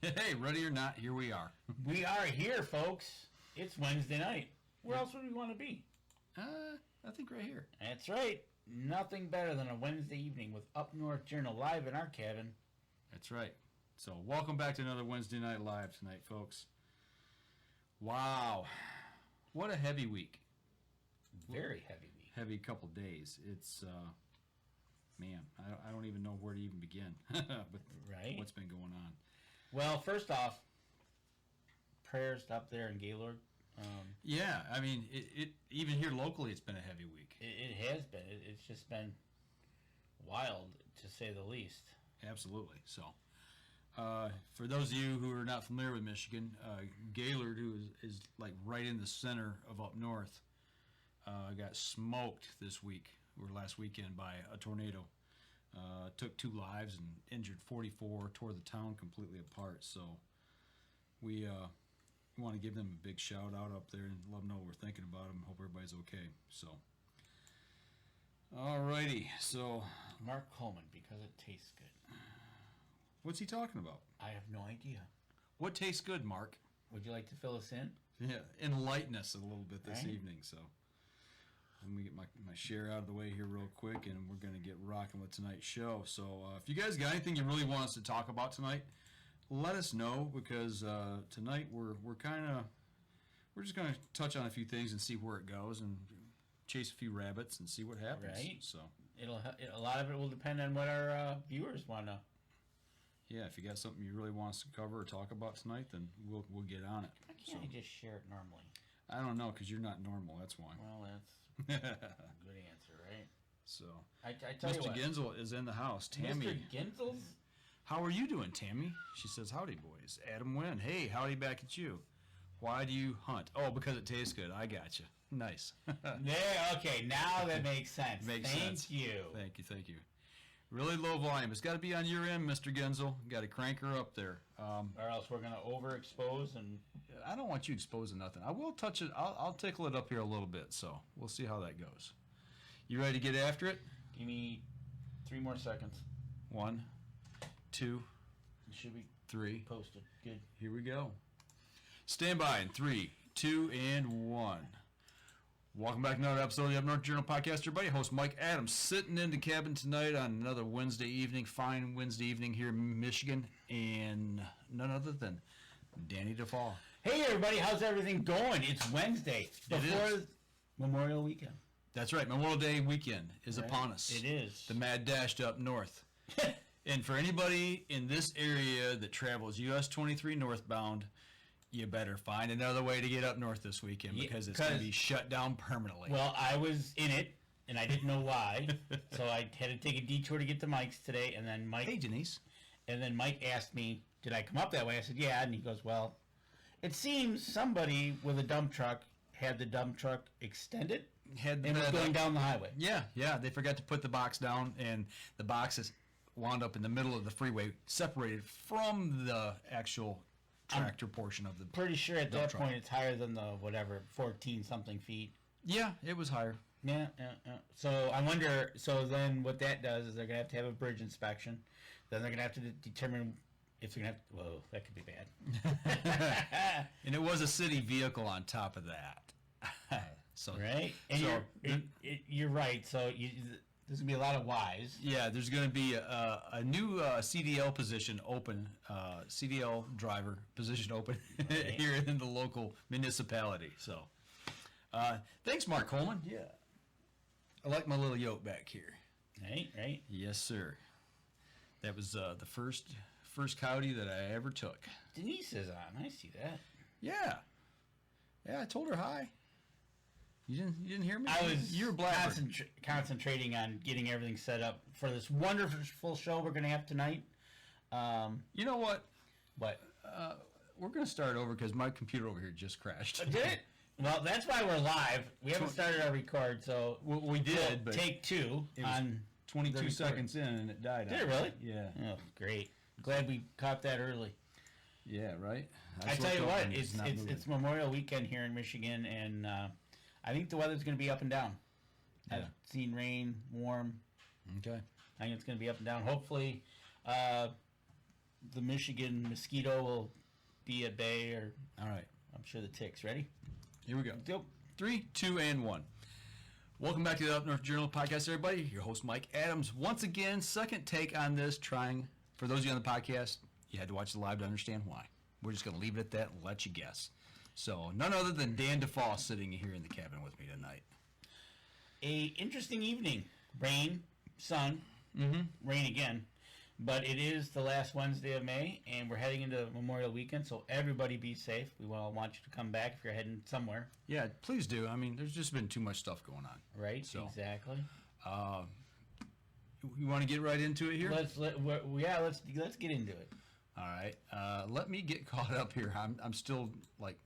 Hey, ready or not, here we are. We are here, folks. It's Wednesday night. Where else would we want to be? I think right here. That's right. Nothing better than a Wednesday evening with Up North Journal live in our cabin. That's right. So, welcome back to another Wednesday Night Live tonight, folks. Wow. What a heavy week. Very heavy week. Heavy couple days. It's, man, I don't even know where to even begin with Right. what's been going on. Well, first off, prayers up there in Gaylord. Yeah, I mean, it even here locally, it's been a heavy week. It has been. It's just been wild, to say the least. Absolutely. So, for those of you who are not familiar with Michigan, Gaylord, who is like right in the center of up north, got smoked this week or last weekend by a tornado. Took 2 lives and injured 44, tore the town completely apart. So, we want to give them a big shout out up there and let them know we're thinking about them. Hope everybody's okay. So, alrighty. So, Mark Coleman, because it tastes good. what's he talking about? I have no idea. What tastes good, Mark? Would you like to fill us in? Yeah, enlighten us a little bit this Right. evening. So, let me get my share out of the way here real quick, and we're going to get rocking with tonight's show. So, if you guys got anything you really want us to talk about tonight, let us know, because tonight we're just going to touch on a few things and see where it goes and chase a few rabbits and see what happens. Right. So, A lot of it will depend on what our viewers want to. yeah, if you got something you really want us to cover or talk about tonight, then we'll get on it. Why can't I just share it normally? I don't know, because you're not normal. That's why. Well, that's a good answer, right? So, I tell you Mr. what, Ginzel is in the house. Tammy, Mr. Ginzel's. how are you doing, Tammy? She says, howdy, boys. Adam Wynn, hey, howdy back at you. Why do you hunt? Oh, because it tastes good. I got you. Nice. There, okay, now that makes sense. Makes Thank sense. you. Thank you. Really low volume. It's got to be on your end, Mr. Ginzel. Got to crank her up there. Or else we're gonna overexpose and. I don't want you exposing nothing. I will touch it. I'll tickle it up here a little bit, so we'll see how that goes. You ready to get after it? Give me 3 more seconds. 1, 2, It should be 3. posted. Good. Here we go. Stand by in 3, 2, and 1. Welcome back to another episode of the Up North Journal Podcast. Everybody, host Mike Adams sitting in the cabin tonight on another Wednesday evening, fine Wednesday evening here in Michigan, and none other than Danny DeFall. Hey everybody, how's everything going? It's Wednesday before Memorial Weekend. That's right, Memorial Day weekend is upon us. It is. The mad dash to up north. And for anybody in this area that travels US 23 northbound, you better find another way to get up north this weekend, because it's going to be shut down permanently. Well, I was in it, and I didn't know why, so I had to take a detour to get to Mike's today, and then Mike... Hey, Denise. And then Mike asked me, did I come up that way? I said, yeah, and he goes, well, it seems somebody with a dump truck had the dump truck extended and was going down the highway. Yeah, they forgot to put the box down, and the box is wound up in the middle of the freeway, separated from the actual tractor portion of the Pretty sure at that truck. point it's higher than the, 14-something feet. Yeah, it was higher. Yeah. So I wonder, so then what that does is they're going to have a bridge inspection. Then they're going to have to determine if they're going to have, whoa, that could be bad. And it was a city vehicle on top of that. So, Right? And you're right. So there's going to be a lot of Y's. yeah, there's going to be a new CDL position open, CDL driver position open Right. here in the local municipality. So, thanks, Mark Coleman. Yeah, I like my little yoke back here. Right? Yes, sir. That was the first coyote that I ever took. Denise is on. I see that. Yeah, I told her hi. You didn't hear me? You were concentrating on getting everything set up for this wonderful show we're going to have tonight. You know what? What? We're going to start over because my computer over here just crashed. Did it? Well, that's why we're live. We haven't started our record, so we did, but take 2 it was on 22 seconds in and it died. Did it really? Yeah. Oh, great. Glad we caught that early. Yeah, right? I tell you what, it's Memorial Weekend here in Michigan, and I think the weather's going to be up and down. Yeah. I've seen rain, warm. Okay. I think it's going to be up and down. Hopefully, the Michigan mosquito will be at bay, or All right. I'm sure the ticks. Ready? Here we go. Yep. 3, 2, and 1. Welcome back to the Up North Journal podcast, everybody. Your host, Mike Adams. Once again, second take on this, trying, for those of you on the podcast, you had to watch the live to understand why. We're just going to leave it at that and let you guess. So, none other than Dan DeFaw sitting here in the cabin with me tonight. A interesting evening. Rain, sun, rain again. But it is the last Wednesday of May, and we're heading into Memorial Weekend, so everybody be safe. We want you to come back if you're heading somewhere. Yeah, please do. I mean, there's just been too much stuff going on. Right, So, exactly. You want to get right into it here? Let's get into it. All right. Let me get caught up here. I'm still, like,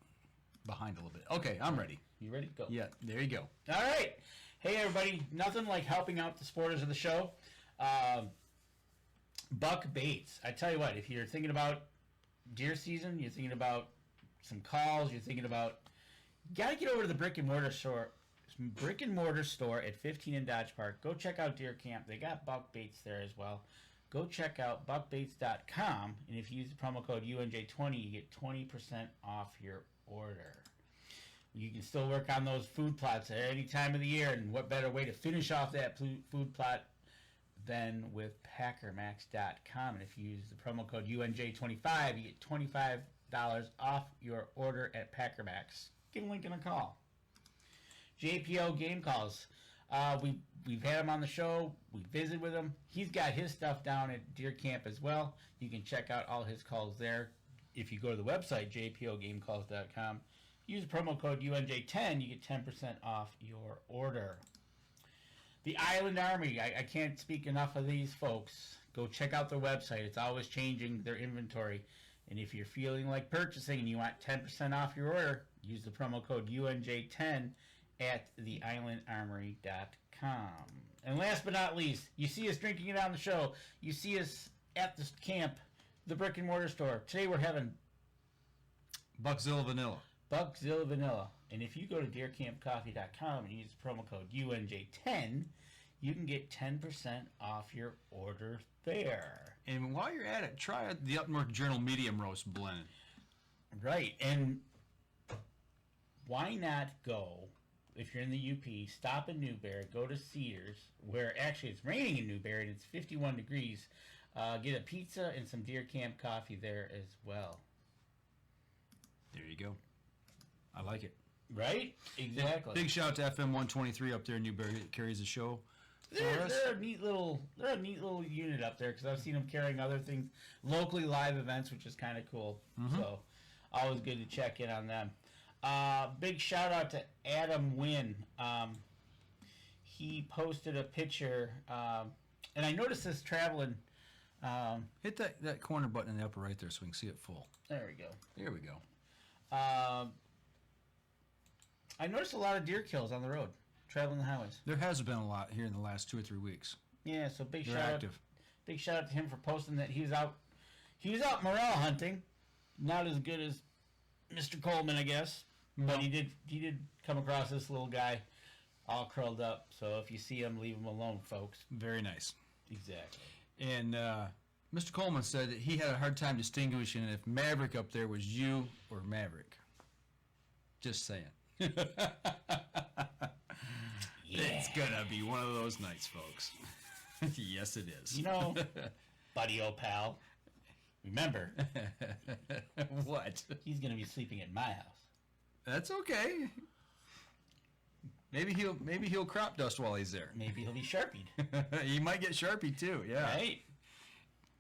behind a little bit. Okay, I'm ready. You ready? Go. Yeah, there you go. All right. Hey, everybody. Nothing like helping out the supporters of the show. Buck Baits. I tell you what, if you're thinking about deer season, you're thinking about some calls, you're thinking about, you got to get over to the brick and mortar store at 15 in Dodge Park. Go check out Deer Camp. They got Buck Baits there as well. Go check out buckbaits.com, and if you use the promo code UNJ20, you get 20% off your order. You can still work on those food plots at any time of the year, and what better way to finish off that food plot than with packermax.com. And if you use the promo code UNJ25, you get $25 off your order at Packermax. Give Lincoln a call. JPO Game Calls. We've had him on the show. We visited with him. He's got his stuff down at Deer Camp as well. You can check out all his calls there. If you go to the website, jpogamecalls.com, use the promo code UNJ10, you get 10% off your order. The Island Armory. I can't speak enough of these folks. Go check out their website. It's always changing their inventory. And if you're feeling like purchasing and you want 10% off your order, use the promo code UNJ10 at theislandarmory.com. And last but not least, you see us drinking it on the show. You see us at the camp, the brick and mortar store. Today we're having Buckzilla Vanilla. Buckzilla Vanilla. And if you go to deercampcoffee.com and use the promo code UNJ10, you can get 10% off your order there. And while you're at it, try the Up North Journal Medium Roast Blend. Right. And why not go, if you're in the UP, stop in Newberry, go to Cedars, where actually it's raining in Newberry and it's 51 degrees. Get a pizza and some Deer Camp coffee there as well. There you go. I like it. Right? Exactly. Big shout out to FM 123 up there in Newberry that carries the show. They're a neat little unit up there, because I've seen them carrying other things, locally live events, which is kind of cool. So always good to check in on them. Big shout out to Adam Wynn. He posted a picture, and I noticed this traveling. Hit that corner button in the upper right there so we can see it full. There we go. There we go. I noticed a lot of deer kills on the road, traveling the highways. There has been a lot here in the last 2 or 3 weeks. Yeah, so big They're shout active. Big shout out to him for posting that he was out morel hunting. Not as good as Mr. Coleman, I guess, but he did come across this little guy all curled up. So if you see him, leave him alone, folks. Very nice. Exactly. And Mr. Coleman said that he had a hard time distinguishing if Maverick up there was you or Maverick. Just saying. It's gonna be one of those nights, folks. Yes, it is. You know, buddy, old pal, remember, What? he's going to be sleeping at my house. That's okay. Maybe he'll crop dust while he's there. Maybe he'll be Sharpied. He might get Sharpie too. Yeah. Right?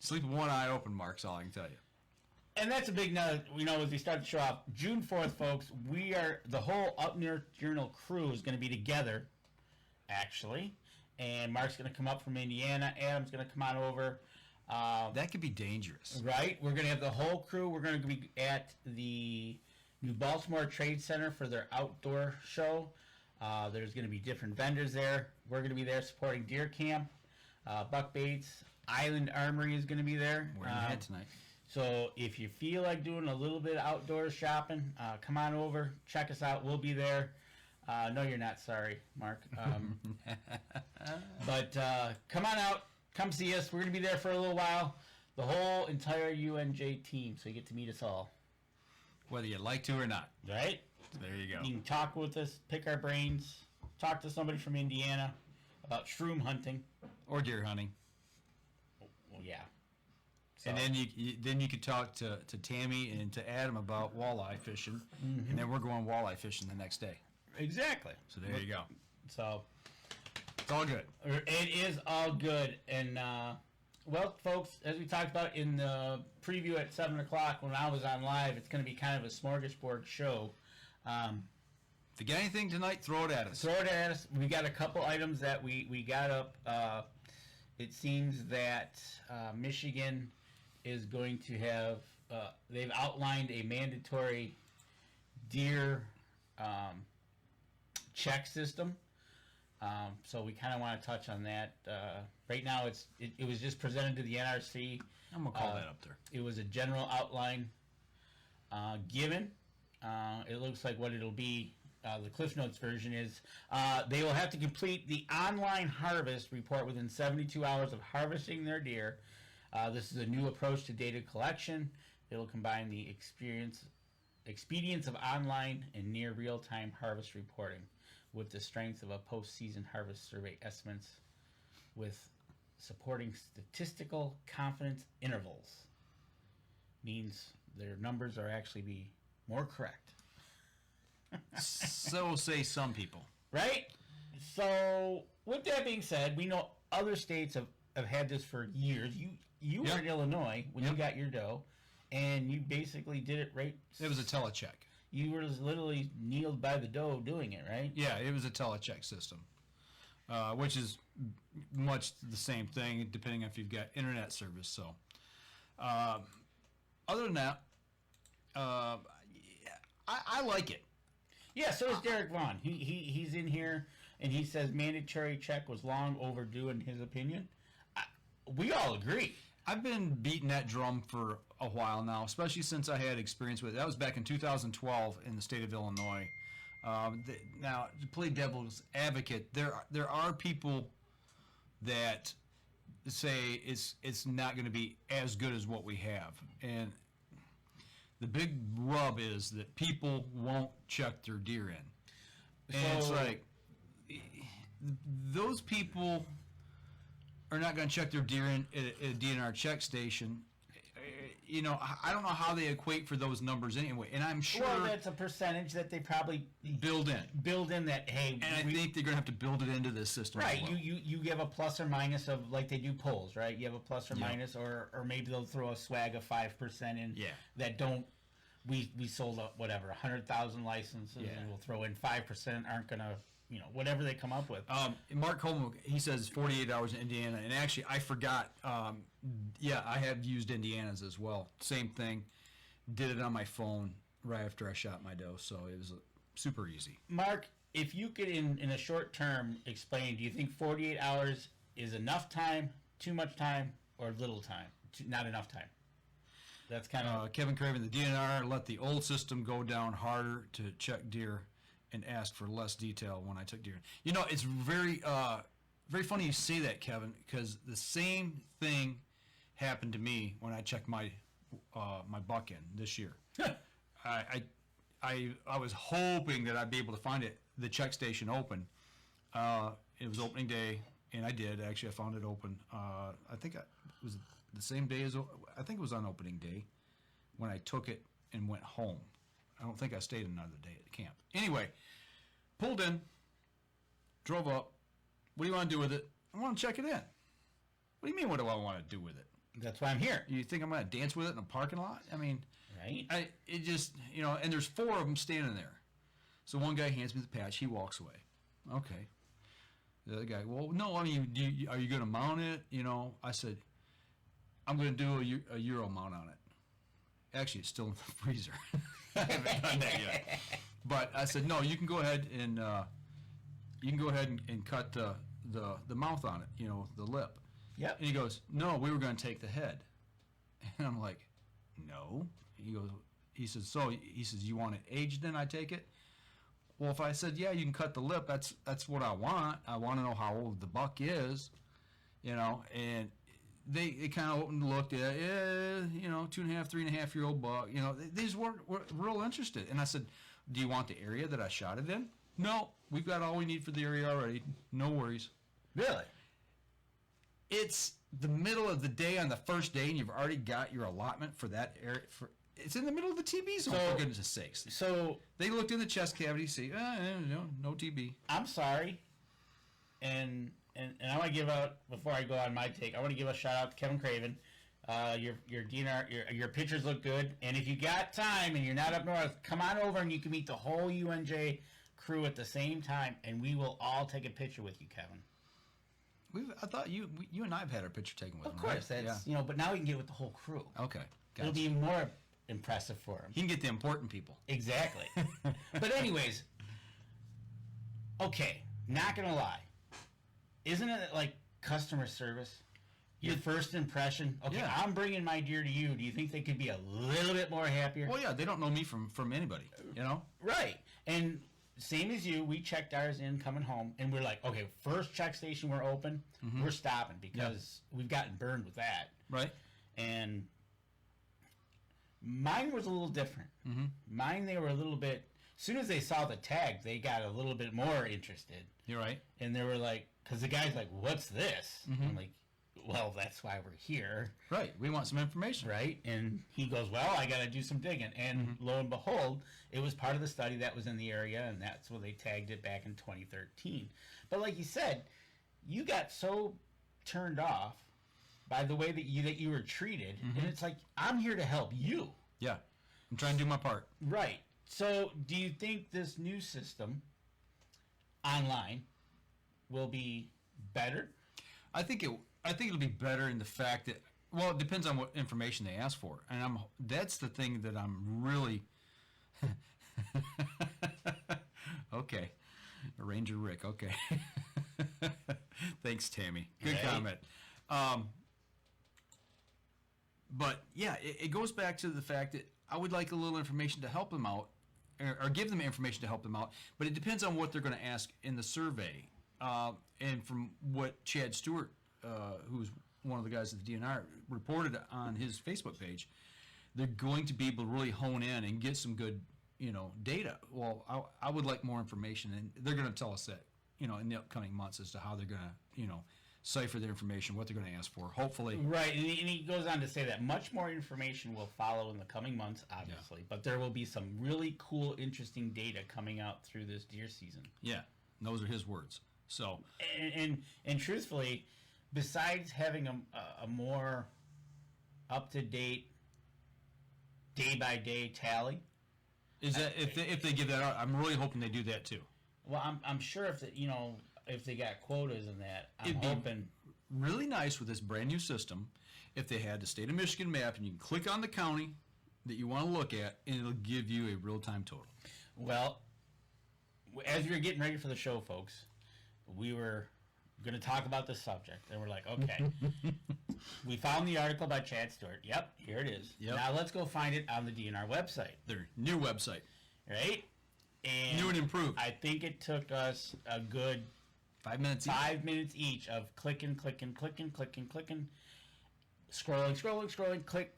Sleep with one eye open, Mark's all I can tell you. And that's a big note, as we start the show off. June 4th, folks, the whole Up North Journal crew is going to be together, actually. And Mark's going to come up from Indiana. Adam's going to come on over. That could be dangerous. Right? We're going to have the whole crew. We're going to be at the New Baltimore Trade Center for their outdoor show. There's going to be different vendors there. We're going to be there supporting Deer Camp. Buck Baits. Island Armory is going to be there. We're in the head tonight. So if you feel like doing a little bit of outdoor shopping, come on over. Check us out. We'll be there. No, you're not. Sorry, Mark. But come on out. Come see us. We're going to be there for a little while. the whole entire UNJ team, so you get to meet us all. Whether you like to or not. Right? There you go. You can talk with us, pick our brains, talk to somebody from Indiana about shroom hunting. Or deer hunting. Well, yeah. So, And then you could talk to Tammy and to Adam about walleye fishing, and then we're going walleye fishing the next day. exactly. So there you go. So It's all good. it is all good. And, well, folks, as we talked about in the preview at 7 o'clock when I was on live, it's going to be kind of a smorgasbord show. If you got anything tonight, throw it at us. Throw it at us. We got a couple items that we got up. It seems that Michigan is going to have, they've outlined a mandatory deer check system. So we kind of want to touch on that. Right now, it was just presented to the NRC. I'm going to call that up there. It was a general outline given. It looks like what it'll be. The Cliff Notes version is they will have to complete the online harvest report within 72 hours of harvesting their deer. This is a new approach to data collection. It'll combine the expedience of online and near real-time harvest reporting with the strength of a post-season harvest survey estimates with supporting statistical confidence intervals. Means their numbers are actually be more correct. So say some people. Right? So, with that being said, we know other states have had this for years. You were Yep. in Illinois when you got your doe, and you basically did it right. It was a telecheck. You were just literally kneeled by the doe doing it, right? Yeah, it was a telecheck system, which is much the same thing depending on if you've got internet service. So, other than that, I like it. Yeah, so is Derek Vaughn. He's in here, and he says mandatory check was long overdue in his opinion. We all agree. I've been beating that drum for a while now, especially since I had experience with it. That was back in 2012 in the state of Illinois. Now, to play devil's advocate, there are people that say it's not going to be as good as what we have, and the big rub is that people won't check their deer in, and it's like those people are not going to check their deer in at a DNR check station. You know, I don't know how they equate for those numbers anyway, and I'm sure Well, that's a percentage that they probably build in. build in that, hey, And I think they're going to have to build it into this system. right, as well. you give a plus or minus of, like they do polls, right? You have a plus or Yeah. minus, or maybe they'll throw a swag of 5% in Yeah. that don't, we sold up, whatever, 100,000 licenses, Yeah. and we'll throw in 5% aren't going to, whatever they come up with. Mark Coleman, he says 48 hours in Indiana, and actually I forgot. Yeah, I have used Indiana's as well. Same thing. Did it on my phone right after I shot my doe, so it was super easy. Mark, if you could, in a short term, explain, do you think 48 hours is enough time, too much time, or little time? Not enough time. That's kind of... Kevin Craven, the DNR let the old system go down harder to check deer and ask for less detail when I took deer. You know, it's very funny you say that, Kevin, because the same thing happened to me when I checked my buck in this year. I was hoping that I'd be able to find the check station open. It was opening day, and I did. Actually, I found it open. I think it was the same day as, I think it was on opening day when I took it and went home. I don't think I stayed another day at the camp. Anyway, pulled in, drove up. What do you want to do with it? I want to check it in. What do you mean, what do I want to do with it? That's why I'm here. You think I'm going to dance with it in a parking lot? I mean, Right? it just, and there's 4 of them standing there. So one guy hands me the patch. He walks away. Okay. The other guy, well, no, I mean, are you going to mount it? I said, I'm going to do a Euro mount on it. Actually, it's still in the freezer. I haven't done that yet. But I said, no, you can go ahead and cut the mouth on it, the lip. Yep. And he goes, no, we were going to take the head. And I'm like, no. He says, you want it aged then, I take it? Well, if I said, yeah, you can cut the lip, that's what I want. I want to know how old the buck is, and they kind of opened and looked at, 2.5, 3.5-year-old buck. These were real interested. And I said, do you want the area that I shot it in? No, we've got all we need for the area already. No worries. Really? It's the middle of the day on the first day, and you've already got your allotment for that area. It's in the middle of the TB zone, for goodness sakes. So they looked in the chest cavity, see, no TB. I'm sorry, and I want to give out, before I go on my take, I want to give a shout out to Kevin Craven. Your DNR, your pictures look good, and if you got time and you're not up north, come on over and you can meet the whole UNJ crew at the same time, and we will all take a picture with you, Kevin. I thought you and I have had our picture taken with him. Of course, right? that's but now we can get with the whole crew. Okay, It'll be more impressive for him. He can get the important people. Exactly. But anyways, okay, not gonna lie, isn't it like customer service? Your first impression. Okay, Yeah. I'm bringing my deer to you. Do you think they could be a little bit more happier? Well, yeah, they don't know me from anybody, Right. And same as you, we checked ours in coming home, and we're like, okay, first check station we're open, we're stopping because we've gotten burned with that. Right. And mine was a little different. Mm-hmm. Mine, they were a little bit, as soon as they saw the tag, they got a little bit more interested. You're right. And they were like, because the guy's like, what's this? I'm like, well, that's why we're here. Right. We want some information. Right. And he goes, well, I got to do some digging. And lo and behold, it was part of the study that was in the area, and that's where they tagged it back in 2013. But like you said, you got so turned off by the way that you were treated, and it's like, I'm here to help you. Yeah. I'm trying to do my part. Right. So do you think this new system online will be better? I think it'll be better in the fact that, well, it depends on what information they ask for, and that's the thing that I'm really okay. Ranger Rick, okay. Thanks, Tammy. Good Right. comment. But yeah, it goes back to the fact that I would like a little information to help them out, or give them information to help them out. But it depends on what they're going to ask in the survey. And from what Chad Stewart, who's one of the guys at the DNR, reported on his Facebook page, they're going to be able to really hone in and get some good, data. Well, I would like more information, and they're going to tell us that, in the upcoming months as to how they're going to, cipher their information, what they're going to ask for. Hopefully, right. And he goes on to say that much more information will follow in the coming months, obviously, but there will be some really cool, interesting data coming out through this deer season. Yeah, those are his words. So, and truthfully, besides having a more up-to-date day-by-day tally, is that if they give that out, I'm really hoping they do that too. well, I'm sure if they got quotas in that, I'm It'd be hoping. really nice with this brand new system if they had the state of Michigan map and you can click on the county that you want to look at and it'll give you a real-time total. Well, as we were getting ready for the show, folks, we were going to talk about this subject, and we're like, okay, we found the article by Chad Stewart. Yep, here it is. Yep. Now let's go find it on the DNR website. Their new website. Right? And New and improved. I think it took us a good 5 minutes each. 5 minutes each of clicking, scrolling, click.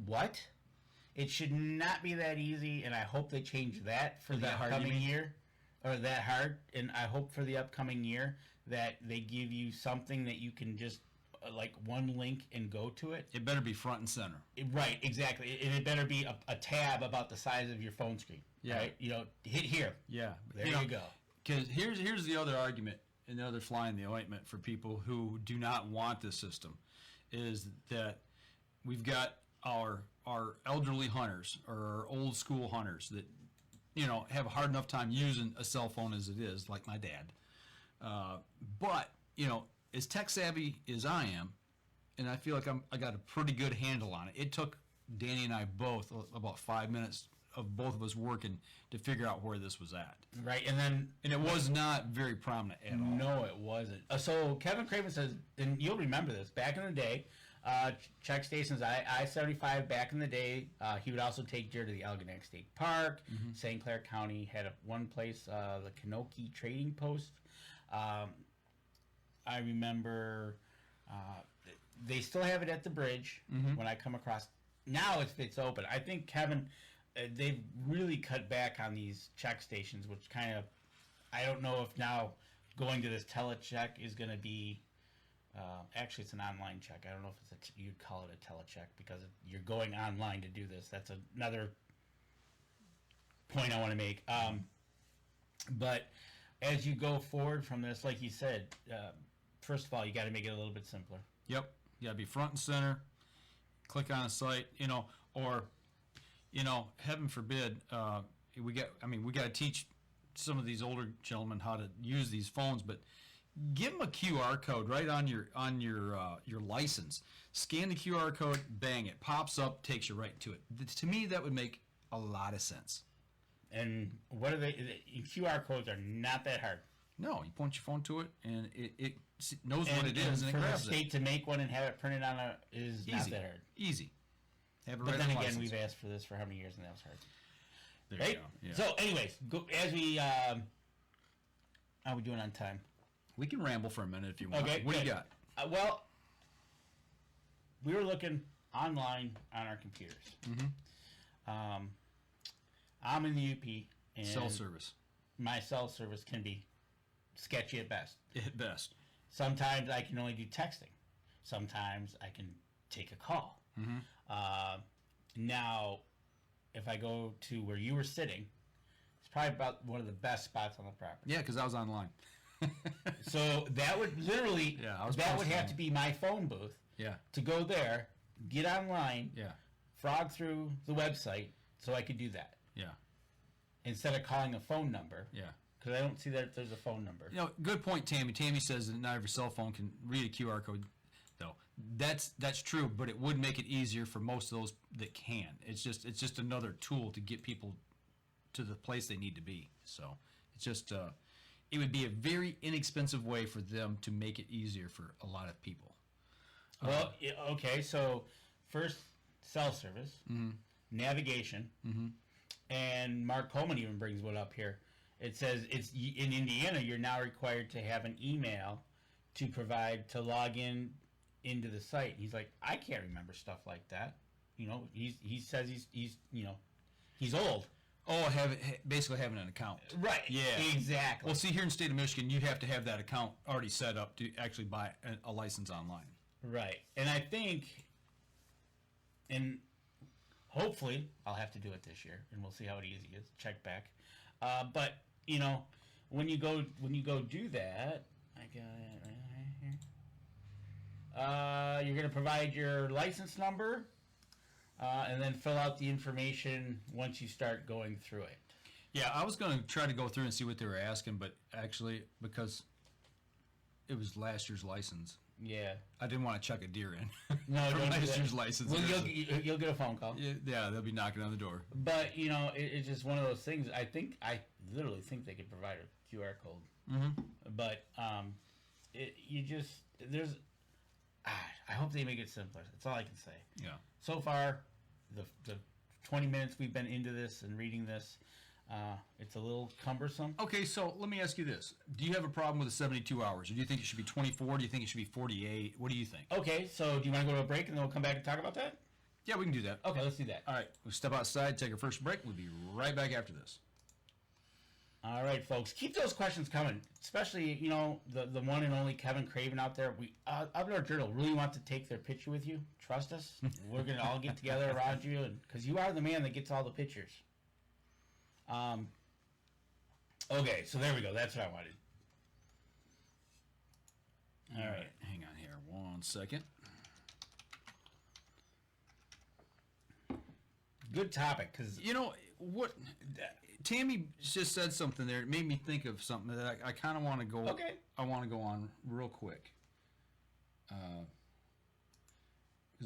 What? It should not be that easy, and I hope they change that for the That hard, you upcoming mean? year. Or that hard, and I hope for the upcoming year that they give you something that you can just, like one link and go to it. It better be front and center. Right, exactly. And it better be a tab about the size of your phone screen. Yeah. Right? Hit here. Yeah. There you go. Because here's the other argument and the other fly in the ointment for people who do not want this system is that we've got our elderly hunters or our old school hunters that have a hard enough time using a cell phone as it is, like my dad. But as tech savvy as I am, and I feel like I got a pretty good handle on it. It took Danny and I both about 5 minutes of both of us working to figure out where this was at. Right, and it was not very prominent at all. No, it wasn't. So Kevin Craven says, and you'll remember this, back in the day, check stations, I-75 back in the day, he would also take deer to the Algonac State Park. St. Clair County had one place, the Kanoki Trading Post. I remember they still have it at the bridge when I come across. Now it's open. I think Kevin, they've really cut back on these check stations, which kind of, I don't know if now going to this telecheck is going to be. Actually, it's an online check. I don't know if it's you'd call it a telecheck because you're going online to do this. That's another point I want to make. But as you go forward from this, like you said, first of all, you got to make it a little bit simpler. Yep. You got to be front and center. Click on a site, or, heaven forbid, we got to teach some of these older gentlemen how to use these phones, but give them a QR code right on your license. Scan the QR code, bang, it pops up, takes you right to it. To me, that would make a lot of sense. And what are they? QR codes are not that hard. No, you point your phone to it, and it knows what it is, and it grabs it. For the it. state to make one and have it printed on is Easy. not that hard. Easy. Have it But right then on again, license. we've asked for this for how many years, and that was hard. There Right? you go. Yeah. So, anyways, as we, how are we doing on time? We can ramble for a minute if you want. Okay, What do good. you got? Well, we were looking online on our computers. I'm in the UP, and Cell service. my cell service can be sketchy at best. At best. Sometimes I can only do texting. Sometimes I can take a call. Now, if I go to where you were sitting, it's probably about one of the best spots on the property. Yeah, because I was online. So that would literally, Yeah, I was that would posting have on. to be my phone booth Yeah. to go there, get online, Yeah. frog through the website so I could do that Yeah. instead of calling a phone number. Yeah. Because I don't see that there's a phone number. Good point, Tammy. Tammy says that not every cell phone can read a QR code. Though that's true, but it would make it easier for most of those that can. It's just another tool to get people to the place they need to be. So it's just it would be a very inexpensive way for them to make it easier for a lot of people. Well, okay, so first, cell service, navigation, and Mark Coleman even brings one up here. It says it's in Indiana, you're now required to have an email to log into the site. He's like, I can't remember stuff like that. He says he's old. Oh, basically having an account. Right. Yeah. Exactly. Well, see, here in the state of Michigan, you have to have that account already set up to actually buy a license online. Right. And I think, and hopefully I'll have to do it this year, and we'll see how easy it is. Check back. But when you go do that, I got it right here. You're going to provide your license number, and then fill out the information once you start going through it. Yeah, I was going to try to go through and see what they were asking, but actually, because it was last year's license, Yeah. I didn't want to chuck a deer in. No, For don't do last that. year's license. Well, you'll get a phone call. Yeah, they'll be knocking on the door. But it's just one of those things. I literally think they could provide a QR code. Mm-hmm. But I hope they make it simpler. That's all I can say. Yeah. So far, the 20 minutes we've been into this and reading this, it's a little cumbersome. Okay, so let me ask you this: do you have a problem with the 72 hours, or do you think it should be 24? Do you think it should be 48? What do you think? Okay, so do you want to go to a break and then we'll come back and talk about that? Yeah, we can do that. Okay, let's do that. All right, we'll step outside, take our first break. We'll be right back after this. All right, folks, keep those questions coming, especially, the one and only Kevin Craven out there. We, Outdoor Journal, really want to take their picture with you. Trust us. We're going to all get together around you because you are the man that gets all the pictures. Okay, so there we go. That's what I wanted. All right, hang on here 1 second. Good topic, because... What Tammy just said something there. It made me think of something that I kind of want to go. Okay. I want to go on real quick because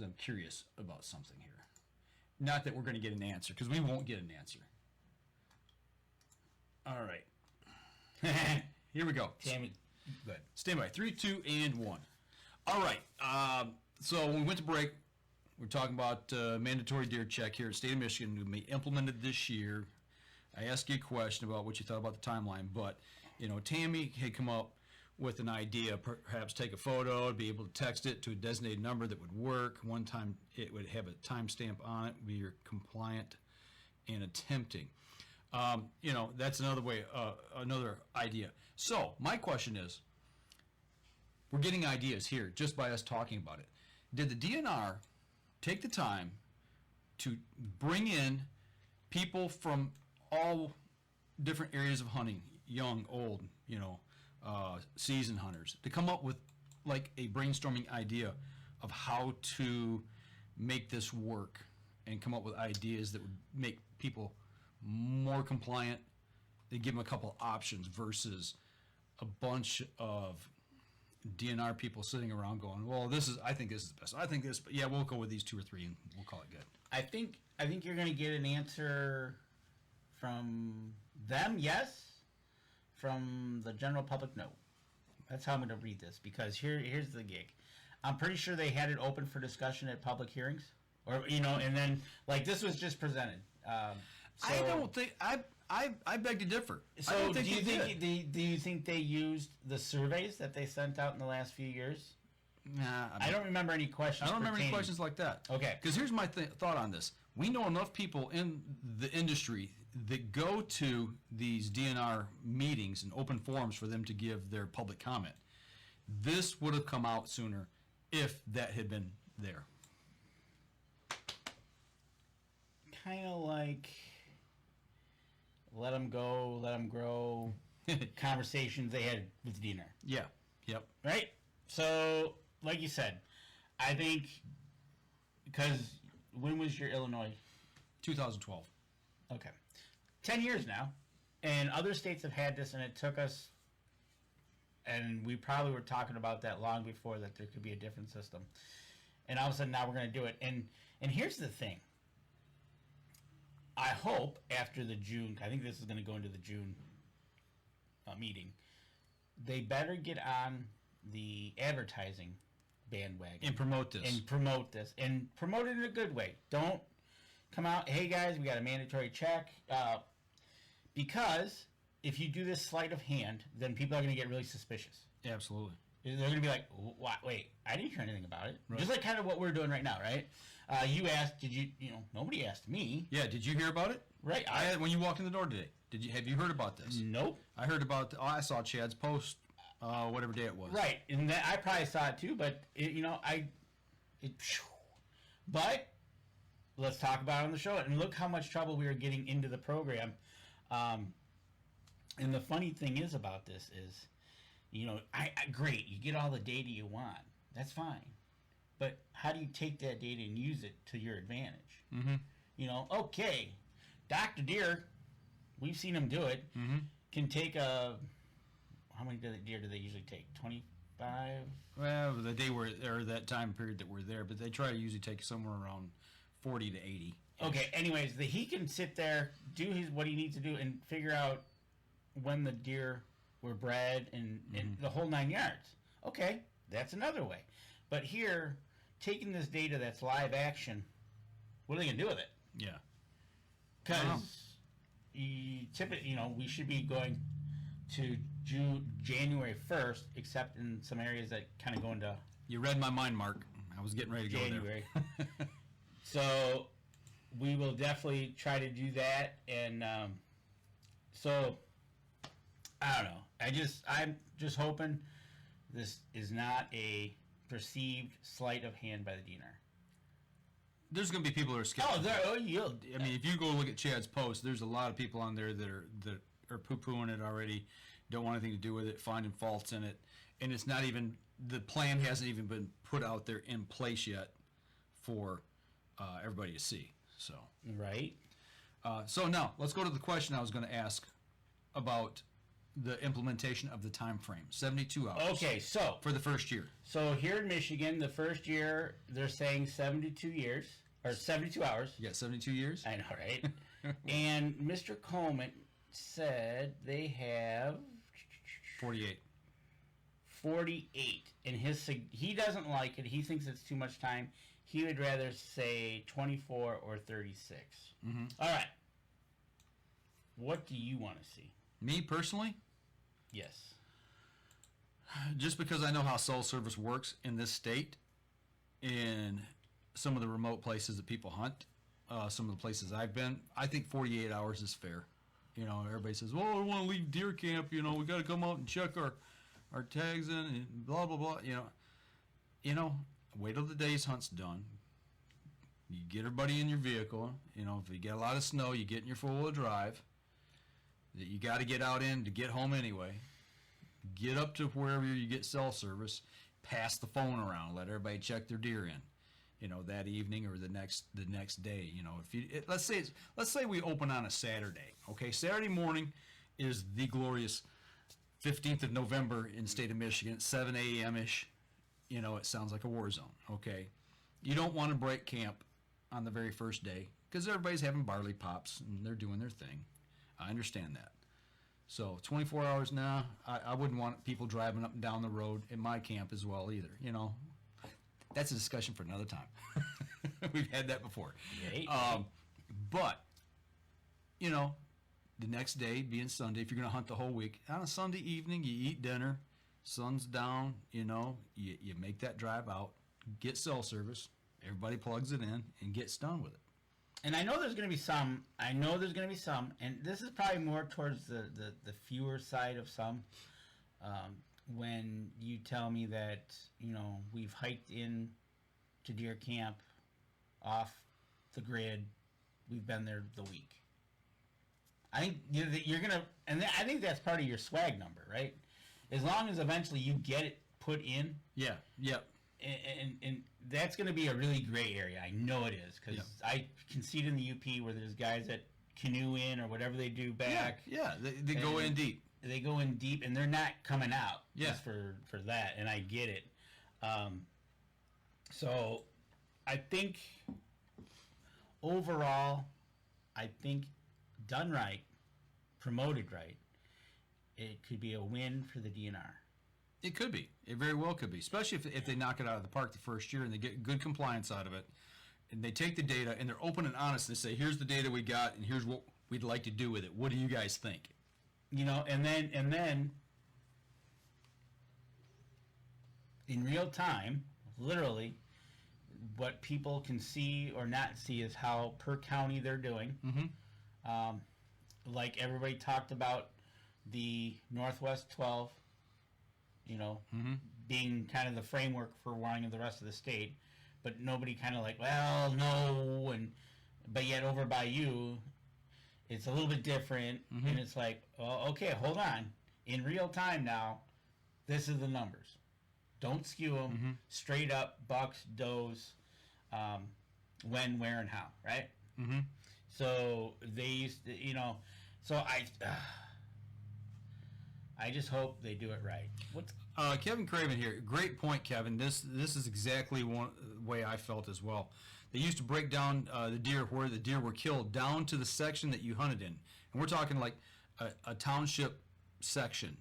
I'm curious about something here. Not that we're going to get an answer, because we won't get an answer. All right. Here we go. Tammy, good. Stand by. 3, 2, and 1. All right. So when we went to break, we're talking about mandatory deer check here at the state of Michigan to be implemented this year. I asked you a question about what you thought about the timeline, but Tammy had come up with an idea, perhaps take a photo, be able to text it to a designated number that would work. One time it would have a timestamp on it, be your compliant and attempting. That's another way, another idea. So my question is, we're getting ideas here just by us talking about it. Did the DNR take the time to bring in people from all different areas of hunting, young, old, seasoned hunters, to come up with like a brainstorming idea of how to make this work and come up with ideas that would make people more compliant? They give them a couple options versus a bunch of DNR people sitting around going, well, I think this is the best. I think this, but yeah, we'll go with these 2 or 3 and we'll call it good. I think you're going to get an answer from them, yes. From the general public, no. That's how I'm going to read this, because here's the gig. I'm pretty sure they had it open for discussion at public hearings, or and then like this was just presented. I don't think I beg to differ. So I don't think do you think they used the surveys that they sent out in the last few years? Nah, I don't remember any questions. I don't remember any questions like that. Okay. Because here's my thought on this. We know enough people in the industry that go to these DNR meetings and open forums for them to give their public comment. This would have come out sooner if that had been there. Kind of like let them go, let them grow conversations they had with DNR. Yeah. Yep. Right? So, like you said, I think because when was your Illinois? 2012. Okay. 10 years now. And other states have had this, and it took us, and we probably were talking about that long before, that there could be a different system. And all of a sudden now we're going to do it. And here's the thing. I hope after the June, I think this is going to go into the June meeting, they better get on the advertising bandwagon. And promote this. And promote it in a good way. Don't come out, hey guys, we got a mandatory check. Because if you do this sleight of hand, then people are going to get really suspicious. Absolutely. They're going to be like, wait, I didn't hear anything about it. Right. Just like kind of what we're doing right now, right? You asked, nobody asked me. Yeah, did you hear about it? Right. When you walked in the door today, have you heard about this? Nope. I heard about, I saw Chad's post, whatever day it was. Right, and I probably saw it too, but but let's talk about it on the show. And look how much trouble we were getting into the program. And the funny thing is about this is, great, you get all the data you want. That's fine. But how do you take that data and use it to your advantage? Mm-hmm. Okay, Dr. Deer, we've seen him do it, can take how many deer do they usually take? 25? Well, the day or that time period that we're there, but they try to usually take somewhere around 40 to 80. Okay, anyways, he can sit there, do what he needs to do, and figure out when the deer were bred and the whole 9 yards. Okay, that's another way. But here, taking this data that's live action, what are they going to do with it? Yeah. Because we should be going to January 1st, except in some areas that kind of go into You read my mind, Mark. I was getting ready to January. go there. So we will definitely try to do that. And so I don't know. I'm just hoping this is not a perceived sleight of hand by the DNR. There's going to be people that are skeptical. I mean, if you go look at Chad's post, there's a lot of people on there that are poo-pooing it already, don't want anything to do with it, finding faults in it, and it's not even, the plan hasn't even been put out there in place yet for everybody to see. So right. So now let's go to the question I was going to ask about the implementation of the time frame, 72 hours. Okay, so for the first year. So here in Michigan, the first year they're saying 72 years or 72 hours. You got 72 years. I know, right? And Mr. Coleman said they have 48. 48, and he doesn't like it. He thinks it's too much time. He would rather say 24 or 36. Mm-hmm. All right. What do you want to see? Me personally? Yes. Just because I know how cell service works in this state, in some of the remote places that people hunt, some of the places I've been, I think 48 hours is fair. You know, everybody says, well, I want to leave deer camp, you know, we got to come out and check our tags in and blah, blah, blah. You know, wait till the day's hunt's done. You get everybody in your vehicle. You know, if you get a lot of snow, you get in your four-wheel drive that you got to get out in to get home anyway. Get up to wherever you get cell service, pass the phone around, let everybody check their deer in, you know, that evening or the next day. You know, if you let's say we open on a Saturday, okay? Saturday morning is the glorious 15th of November in the state of Michigan, 7 a.m. ish. You know, it sounds like a war zone, okay? You don't want to break camp on the very first day because everybody's having barley pops and they're doing their thing. I understand that. So 24 hours now, I wouldn't want people driving up and down the road in my camp as well either. You know, that's a discussion for another time. We've had that before. But, you know, the next day being Sunday, if you're going to hunt the whole week, on a Sunday evening, you eat dinner, sun's down, you know, you make that drive out, get cell service, everybody plugs it in, and gets done with it. And I know there's going to be some, and this is probably more towards the fewer side of some, when you tell me that, you know, we've hiked in to deer camp off the grid, we've been there the week. I think you're going to, and I think that's part of your swag number, right? As long as eventually you get it put in. Yeah, yep. And that's going to be a really gray area. I know it is because I can see it in the UP where there's guys that canoe in or whatever they do back. Yeah, they go in deep. They go in deep and they're not coming out just for that, and I get it. So I think overall, done right, promoted right, it could be a win for the DNR. It could be. It very well could be, especially if they knock it out of the park the first year and they get good compliance out of it, and they take the data and they're open and honest. They say, "Here's the data we got, and here's what we'd like to do with it. What do you guys think?" You know, and then in real time, literally, what people can see or not see is how per county they're doing. Mm-hmm. Like everybody talked about the Northwest 12. You know, being kind of the framework for warning of the rest of the state, but nobody kind of like, well, no, but yet over by you, it's a little bit different, and it's like, oh, okay, hold on, in real time now, this is the numbers. Don't skew them, straight up, bucks, does, when, where, and how, right? Mm-hmm. So they used to, you know, so I just hope they do it right. What's Kevin Craven here? Great point, Kevin. This is exactly one way I felt as well. They used to break down the deer where the deer were killed down to the section that you hunted in, and we're talking like a township section,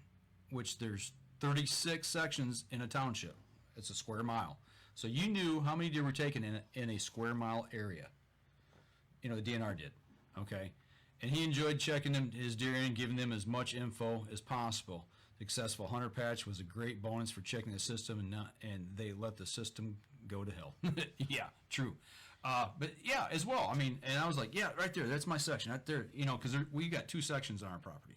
which there's 36 sections in a township. It's a square mile, so you knew how many deer were taken in a square mile area. You know, the DNR did, okay. And he enjoyed checking his deer in, giving them as much info as possible. Successful hunter patch was a great bonus for checking the system, and they let the system go to hell. Yeah, true. But yeah, as well. I mean, and I was like, yeah, right there. That's my section, right there. You know, because we got 2 sections on our property,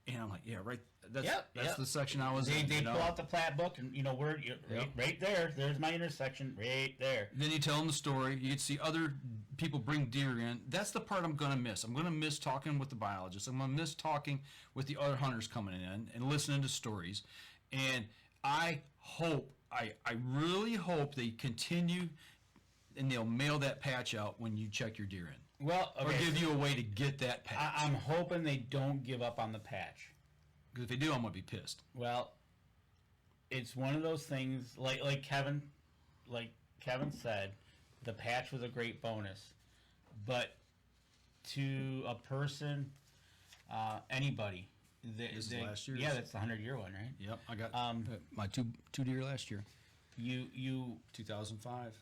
and I'm like, yeah, right. That's the section I was in. They pull out the plat book, and you know, right there. There's my intersection, right there. Then you tell them the story. You get to see other people bring deer in. That's the part I'm gonna miss. I'm gonna miss talking with the biologists. I'm gonna miss talking with the other hunters coming in and listening to stories. And I really hope they continue, and they'll mail that patch out when you check your deer in. Well, okay, or give you a way to get that patch. I'm hoping they don't give up on the patch. Because if they do, I'm gonna be pissed. Well, it's one of those things like Kevin said, the patch was a great bonus, but to a person, anybody, This is last year's? yeah, that's the 100-year one, right? Yep, I got my two deer last year. You 2005.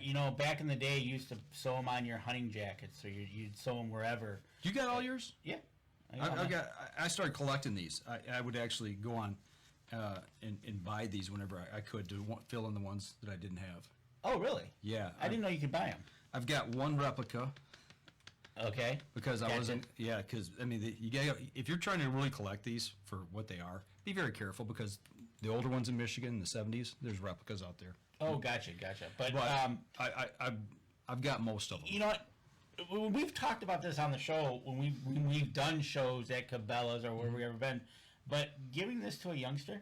you know, back in the day, you used to sew them on your hunting jackets, so you'd sew them wherever. You got all yours? Yeah. I started collecting these. I would actually go on and buy these whenever I could to fill in the ones that I didn't have. Oh, really? Yeah, I didn't know you could buy them. I've got one replica Okay. because I Gotcha. wasn't. Yeah, because I mean, you get if you're trying to really collect these for what they are, be very careful because the older ones in Michigan in the '70s, there's replicas out there. Oh, gotcha. But, I've got most of them. you know what? We've talked about this on the show when we've done shows at Cabela's or where we've ever been. But giving this to a youngster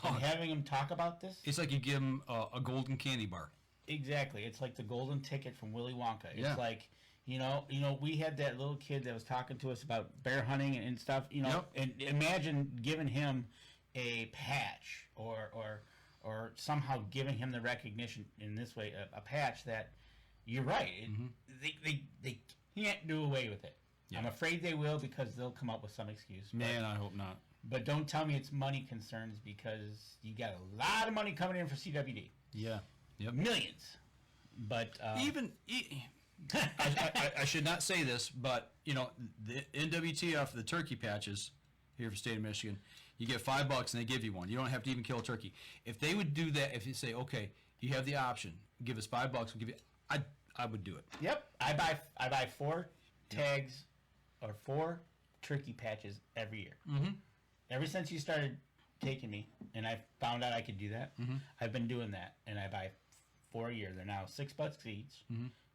and having him talk about this, It's like you give them a golden candy bar. exactly. It's like the golden ticket from Willy Wonka. It's Yeah. like, we had that little kid that was talking to us about bear hunting and stuff, Yep. and imagine giving him a patch or somehow giving him the recognition in this way, a patch that you're right. They can't do away with it. Yeah. I'm afraid they will because they'll come up with some excuse. Man, I hope not. But don't tell me it's money concerns because you got a lot of money coming in for CWD. Yeah. Yep. Millions. But I should not say this, but the NWTF, the turkey patches here for the state of Michigan, you get $5 and they give you one. You don't have to even kill a turkey. If they would do that, if you say, okay, you have the option, give us $5, we'll give you. I would do it. yep, I buy 4 tags or 4 turkey patches every year. Mm-hmm. Ever since you started taking me, and I found out I could do that, I've been doing that, and I buy 4 a year. They're now $6 each.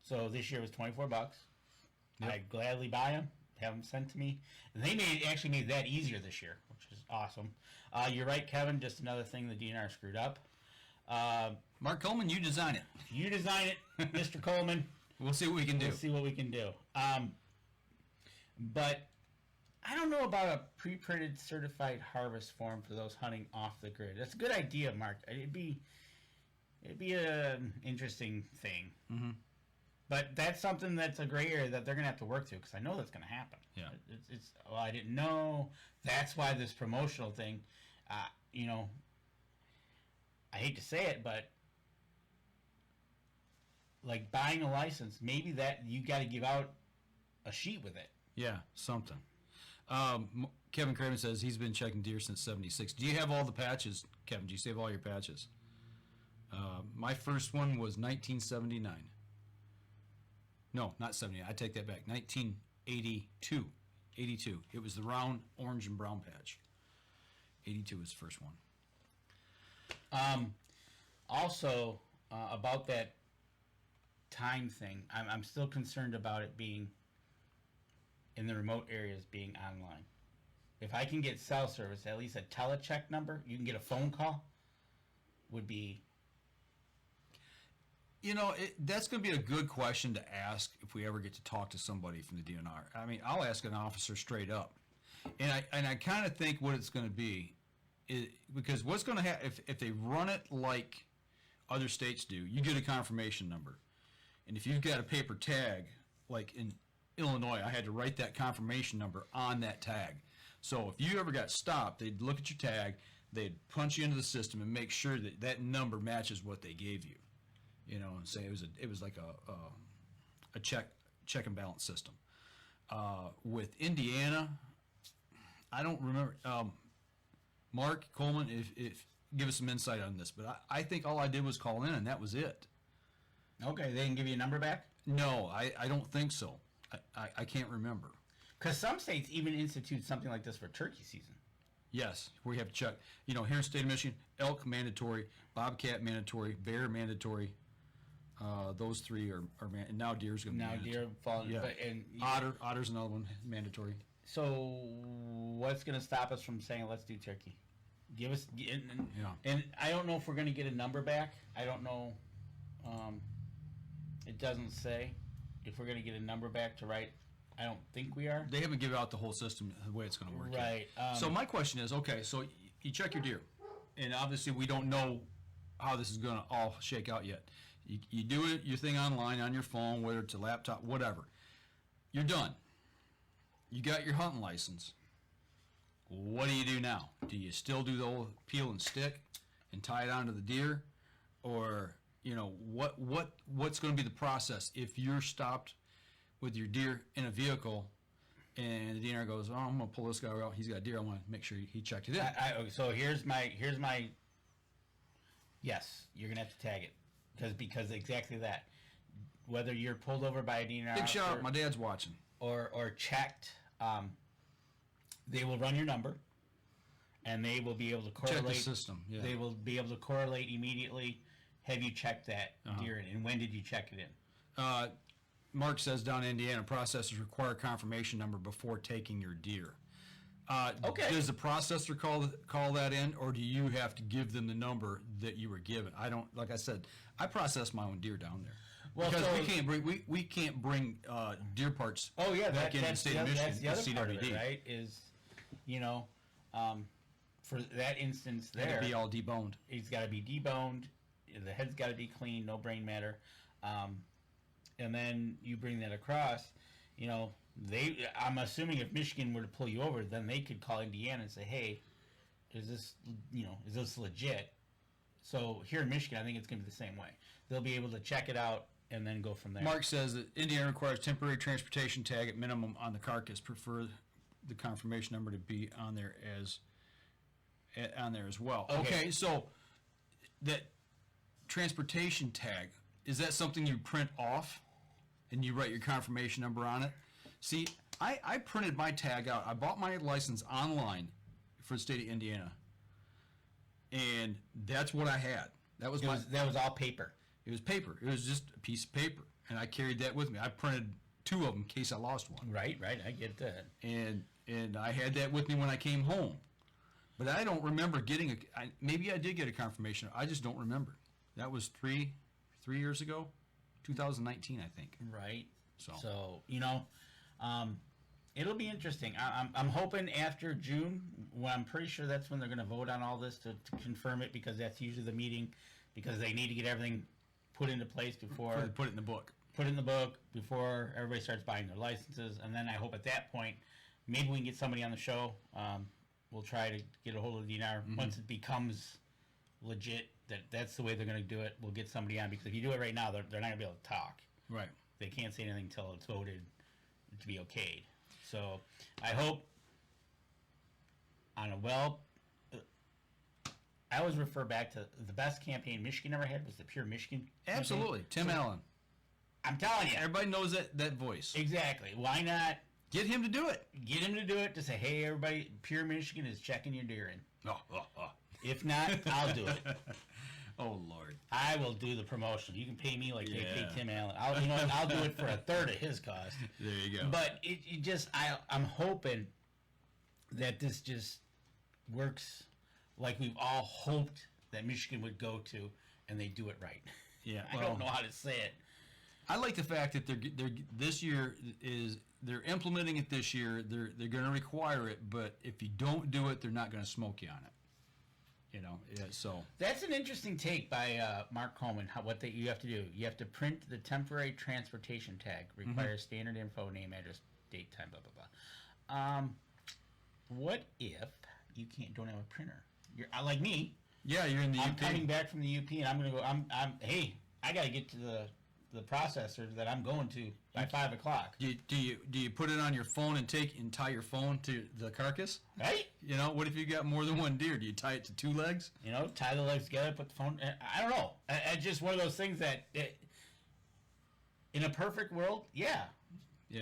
So this year was $24. Yep. I gladly buy them, have them sent to me. And they actually made that easier this year, which is awesome. You're right, Kevin. Just another thing the DNR screwed up. Mark Coleman, you design it. You design it, Mr. Coleman. We'll see what we can do. We'll see what we can do. But I don't know about a pre-printed certified harvest form for those hunting off the grid. That's a good idea, Mark. It'd be an interesting thing. Mm-hmm. But that's something that's a gray area that they're going to have to work through because I know that's going to happen. Yeah. I didn't know. That's why this promotional thing, I hate to say it, but like buying a license, maybe that you got to give out a sheet with it. Yeah, something. Kevin Craven says he's been checking deer since '76. Do you have all the patches, Kevin? Do you save all your patches? My first one was 1979. No, not 79. I take that back. 1982. 82. It was the round orange and brown patch. 82 was the first one. Also, about that time thing, I'm still concerned about it being in the remote areas being online. If I can get cell service, at least a telecheck number, you can get a phone call, would be. That's going to be a good question to ask if we ever get to talk to somebody from the DNR. I mean, I'll ask an officer straight up, and I kind of think what it's going to be, because what's going to happen if they run it like other states do, you get a confirmation number, and if you've got a paper tag, like in Illinois, I had to write that confirmation number on that tag. So if you ever got stopped, they'd look at your tag, they'd punch you into the system and make sure that that number matches what they gave you. And say it was like a check and balance system. With Indiana, I don't remember. Mark Coleman, if give us some insight on this, but I think all I did was call in and that was it. Okay, they didn't give you a number back? No, I don't think so. I can't remember. Because some states even institute something like this for turkey season. Yes, we have to check. Here in the state of Michigan, elk mandatory, bobcat mandatory, bear mandatory. Those three are and now deer's going to be Now mandatory. deer fall. Yeah. Otter's another one, mandatory. So what's going to stop us from saying let's do turkey? Give us and I don't know if we're going to get a number back. I don't know. It doesn't say if we're going to get a number back to write. I don't think we are. They haven't given out the whole system the way it's going to work. Right. So my question is, okay, so you check your deer, and obviously we don't know how this is going to all shake out yet. You do it, your thing online on your phone, whether it's a laptop, whatever. You're done. You got your hunting license. What do you do now? Do you still do the old peel and stick and tie it onto the deer, or what's going to be the process if you're stopped with your deer in a vehicle and the DNR goes, "Oh, I'm gonna pull this guy out. He's got a deer. I want to make sure he checked it in." Okay, so here's my. Yes, you're gonna have to tag it because exactly that. Whether you're pulled over by a DNR Big shout out, officer my dad's watching. or checked, they will run your number, and they will be able to correlate. Check the system. Yeah. They will be able to correlate immediately. Have you checked that deer in, and when did you check it in? Mark says down in Indiana, processors require confirmation number before taking your deer. Okay. Does the processor call that in, or do you have to give them the number that you were given? I don't. Like I said, I process my own deer down there. Well, because so- we can't bring deer parts. Oh yeah, back in the that's state of Michigan. That's the other with part of it, CWD. right? Is, for that instance It'd there, be all deboned. he's got to be deboned. The head's got to be clean, no brain matter, and then you bring that across. I'm assuming if Michigan were to pull you over, then they could call Indiana and say, "Hey, is this legit?" So here in Michigan, I think it's going to be the same way. They'll be able to check it out and then go from there. Mark says that Indiana requires temporary transportation tag at minimum on the carcass. Prefer the confirmation number to be on there as well. Okay, so that transportation tag, is that something you print off and you write your confirmation number on it? See, I printed my tag out. I bought my license online for the state of Indiana, and that's what I had. That was That was all paper. It was paper. It was just a piece of paper, and I carried that with me. I printed 2 of them in case I lost one. Right. I get that. And I had that with me when I came home. But I don't remember getting maybe I did get a confirmation. I just don't remember. That was three years ago, 2019, I think. Right. So It'll be interesting. I'm hoping after June, when I'm pretty sure that's when they're going to vote on all this to confirm it, because that's usually the meeting, because they need to get everything put into place before Put it in the book. Put it in the book before everybody starts buying their licenses, and then I hope at that point maybe we can get somebody on the show. We'll try to get a hold of the DNR once it becomes legit that's the way they're going to do it. We'll get somebody on, because if you do it right now, they're not going to be able to talk. Right. They can't say anything until it's voted to be okayed. So I hope I always refer back to the best campaign Michigan ever had was the Pure Michigan campaign. Absolutely. Tim Allen. I'm telling you. Everybody knows that voice. Exactly. Why not Get him to do it. get him to do it to say, hey, everybody, Pure Michigan is checking your deer in. If not, I'll do it. Oh, Lord. I will do the promotion. You can pay me like they pay Yeah. Tim Allen. I'll do it for a third of his cost. There you go. But it just, I'm hoping that this just works like we've all hoped that Michigan would go to, and they do it right. Yeah, I don't know how to say it. I like the fact that they're implementing it this year. They're going to require it, but if you don't do it, they're not going to smoke you on it. So That's an interesting take by Mark Coleman. What you have to do? You have to print the temporary transportation tag. Requires standard info, name, address, date, time, blah blah blah. What if you don't have a printer? You're like me. yeah, you're in the I'm UP. coming back from the UP, and I'm gonna go. Hey, I got to get to the processor that I'm going to by 5 o'clock. Do you put it on your phone and tie your phone to the carcass? Right? What if you got more than one deer? Do you tie it to 2 legs? Tie the legs together, put the phone. I don't know. It's just one of those things that, in a perfect world, yeah,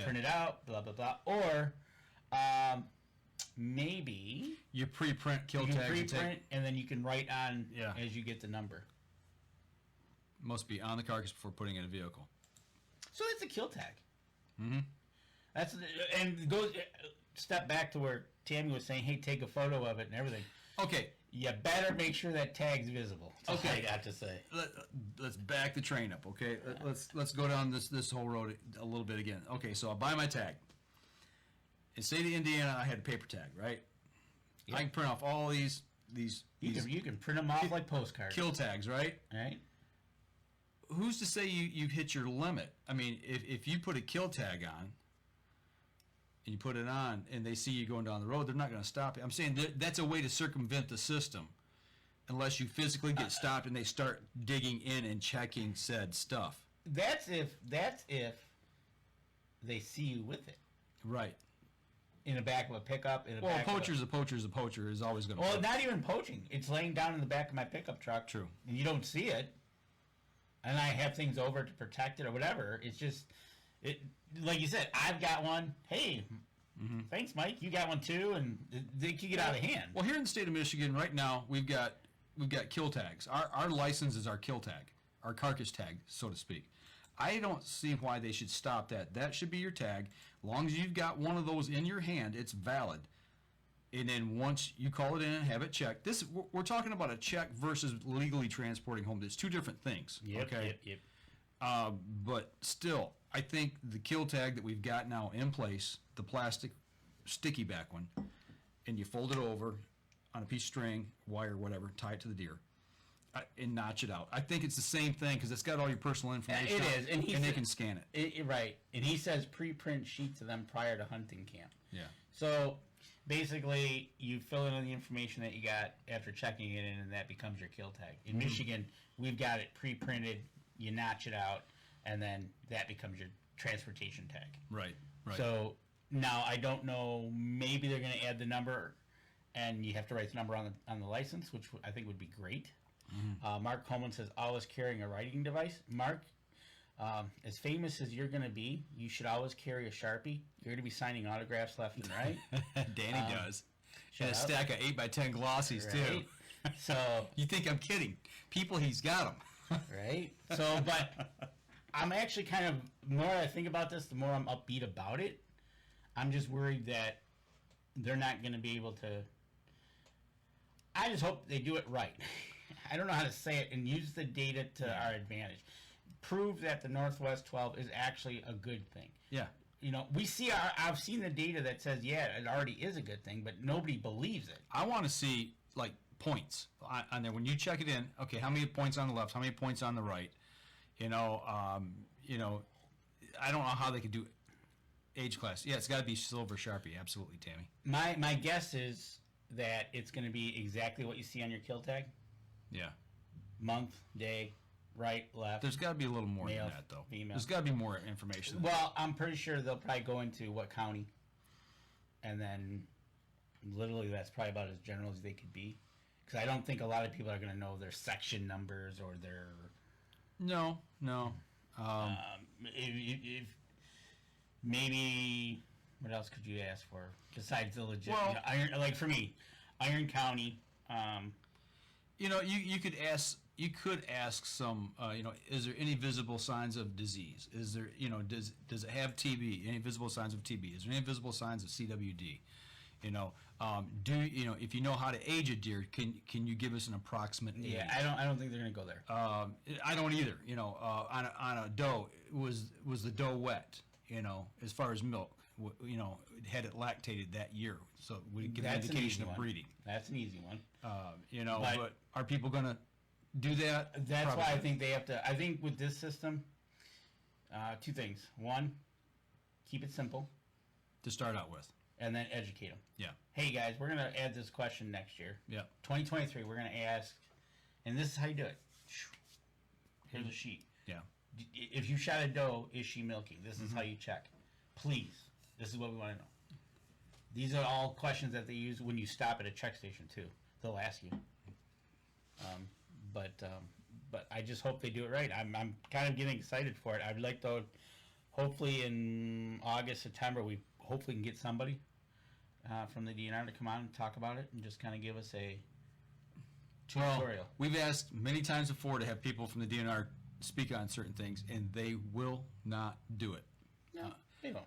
print it out, blah blah blah. Or, maybe You pre-print kill you can tags. pre-print, and then you can write on Yeah. as you get the number. Must be on the carcass before putting in a vehicle. So that's a kill tag. Mm-hmm. And goes step back to where Tammy was saying, hey, take a photo of it and everything. Okay, You better make sure that tag's visible. That's all Okay. I got to say. let's back the train up. Okay, let's go down this whole road a little bit again. Okay, so I buy my tag. In state of Indiana, I had a paper tag, right? Yeah. I can print off all these You can print them off like postcards. kill tags, right? Right? Who's to say you've hit your limit? I mean, if you put a kill tag on and you put it on and they see you going down the road, they're not going to stop you. I'm saying that's a way to circumvent the system unless you physically get stopped and they start digging in and checking said stuff. That's if they see you with it. Right. in the back of a pickup. Well, a poacher's a poacher's a poacher is always going to. Well, not even poaching. It's laying down in the back of my pickup truck. True. And you don't see it, and I have things over to protect it or whatever. It's just, like you said, I've got one. Hey, thanks, Mike. You got one too, and they can get out of hand. Well, here in the state of Michigan, right now, we've got kill tags. Our license is our kill tag, our carcass tag, so to speak. I don't see why they should stop that. That should be your tag. As long as you've got one of those in your hand, it's valid. And then once you call it in and have it checked, we're talking about a check versus legally transporting home. It's two different things. Yep. But still, I think the kill tag that we've got now in place, the plastic sticky back one, and you fold it over on a piece of string, wire, whatever, tie it to the deer, and notch it out. I think it's the same thing because it's got all your personal information. It is, and they can scan it. Right, and he says pre-print sheets of them prior to hunting camp. Yeah. So basically, you fill in all the information that you got after checking it in, and that becomes your kill tag. In Michigan, we've got it pre-printed. You notch it out, and then that becomes your transportation tag. Right. So now I don't know. Maybe they're going to add the number, and you have to write the number on the license, which I think would be great. Mark Coleman says, always carrying a writing device. Mark, as famous as you're going to be, you should always carry a Sharpie. You're going to be signing autographs left and right. Danny does. And a stack of 8x10 glossies, too. So you think I'm kidding. People, he's got them. Right? So, but I'm actually kind of, the more I think about this, the more I'm upbeat about it. I'm just worried that they're not going to be able to. I just hope they do it right. I don't know how to say it, and use the data to our advantage. Prove that the Northwest 12 is actually a good thing. Yeah. You know, I've seen the data that says, yeah, it already is a good thing, but nobody believes it. I want to see, like, points on there. When you check it in, okay, how many points on the left, how many points on the right? I don't know how they could do age class. Yeah, it's got to be silver Sharpie. Absolutely, Tammy. My guess is that it's going to be exactly what you see on your kill tag. Yeah. Month, day, right, left. There's got to be a little more male, than that, though. Female. There's got to be more information. Well, I'm pretty sure they'll probably go into what county, and then literally that's probably about as general as they could be. Because I don't think a lot of people are going to know their section numbers or their. No. If maybe, what else could you ask for besides the legit? Well, like for me, Iron County. You could ask. You could ask some. Is there any visible signs of disease? Is there, does it have TB? Any visible signs of TB? Is there any visible signs of CWD? If you know how to age a deer, can you give us an approximate age? Yeah, I don't think they're gonna go there. I don't either. On a doe, was the doe wet? As far as milk, had it lactated that year, so would it give an indication of breeding? That's an easy one. But are people gonna do that? That's Probably. why I think they have to. I think with this system, two things. One, keep it simple. To start out with. And then educate them. Yeah. Hey guys, we're gonna add this question next year. Yeah. 2023, we're gonna ask, and this is how you do it. Here's a sheet. Yeah. If you shot a doe, is she milking? This is how you check. Please, this is what we want to know. These are all questions that they use when you stop at a check station too. They'll ask you. But I just hope they do it right. I'm kind of getting excited for it. I'd like to, hopefully in August, September, we hopefully can get somebody from the DNR to come on and talk about it and just kind of give us a tutorial. Well, we've asked many times before to have people from the DNR speak on certain things, and they will not do it. No, they don't.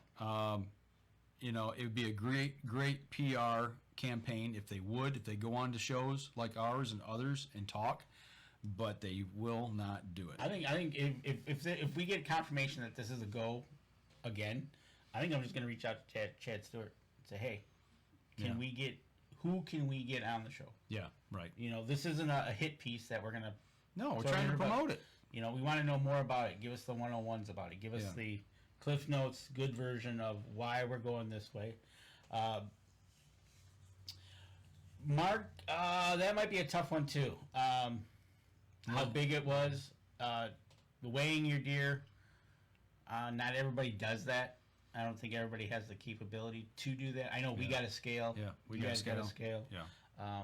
It would be a great PR campaign if they go on to shows like ours and others and talk, but they will not do it. I think if we get confirmation that this is a go again, I think I'm just going to reach out to Chad Stewart and say, hey, who can we get on the show? Yeah, right. This isn't a hit piece that we're going to. No, we're trying to promote it. We want to know more about it. Give us the 101s about it. Give us the Cliff Notes, good version of why we're going this way. Mark, that might be a tough one too. How big it was, weighing your deer. Not everybody does that. I don't think everybody has the capability to do that. I know we got a scale. Yeah, we you got a guys scale. got a scale. Yeah.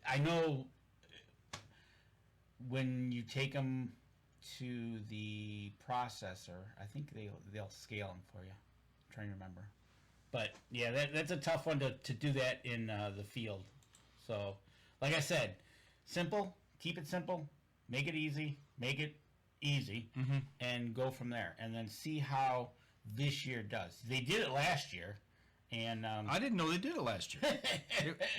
I know when you take them to the processor, I think they'll scale them for you. I'm trying to remember. But yeah, that's a tough one to do that in the field. So, like I said, simple. Keep it simple. Make it easy. And go from there. And then see how this year does. They did it last year, and I didn't know they did it last year.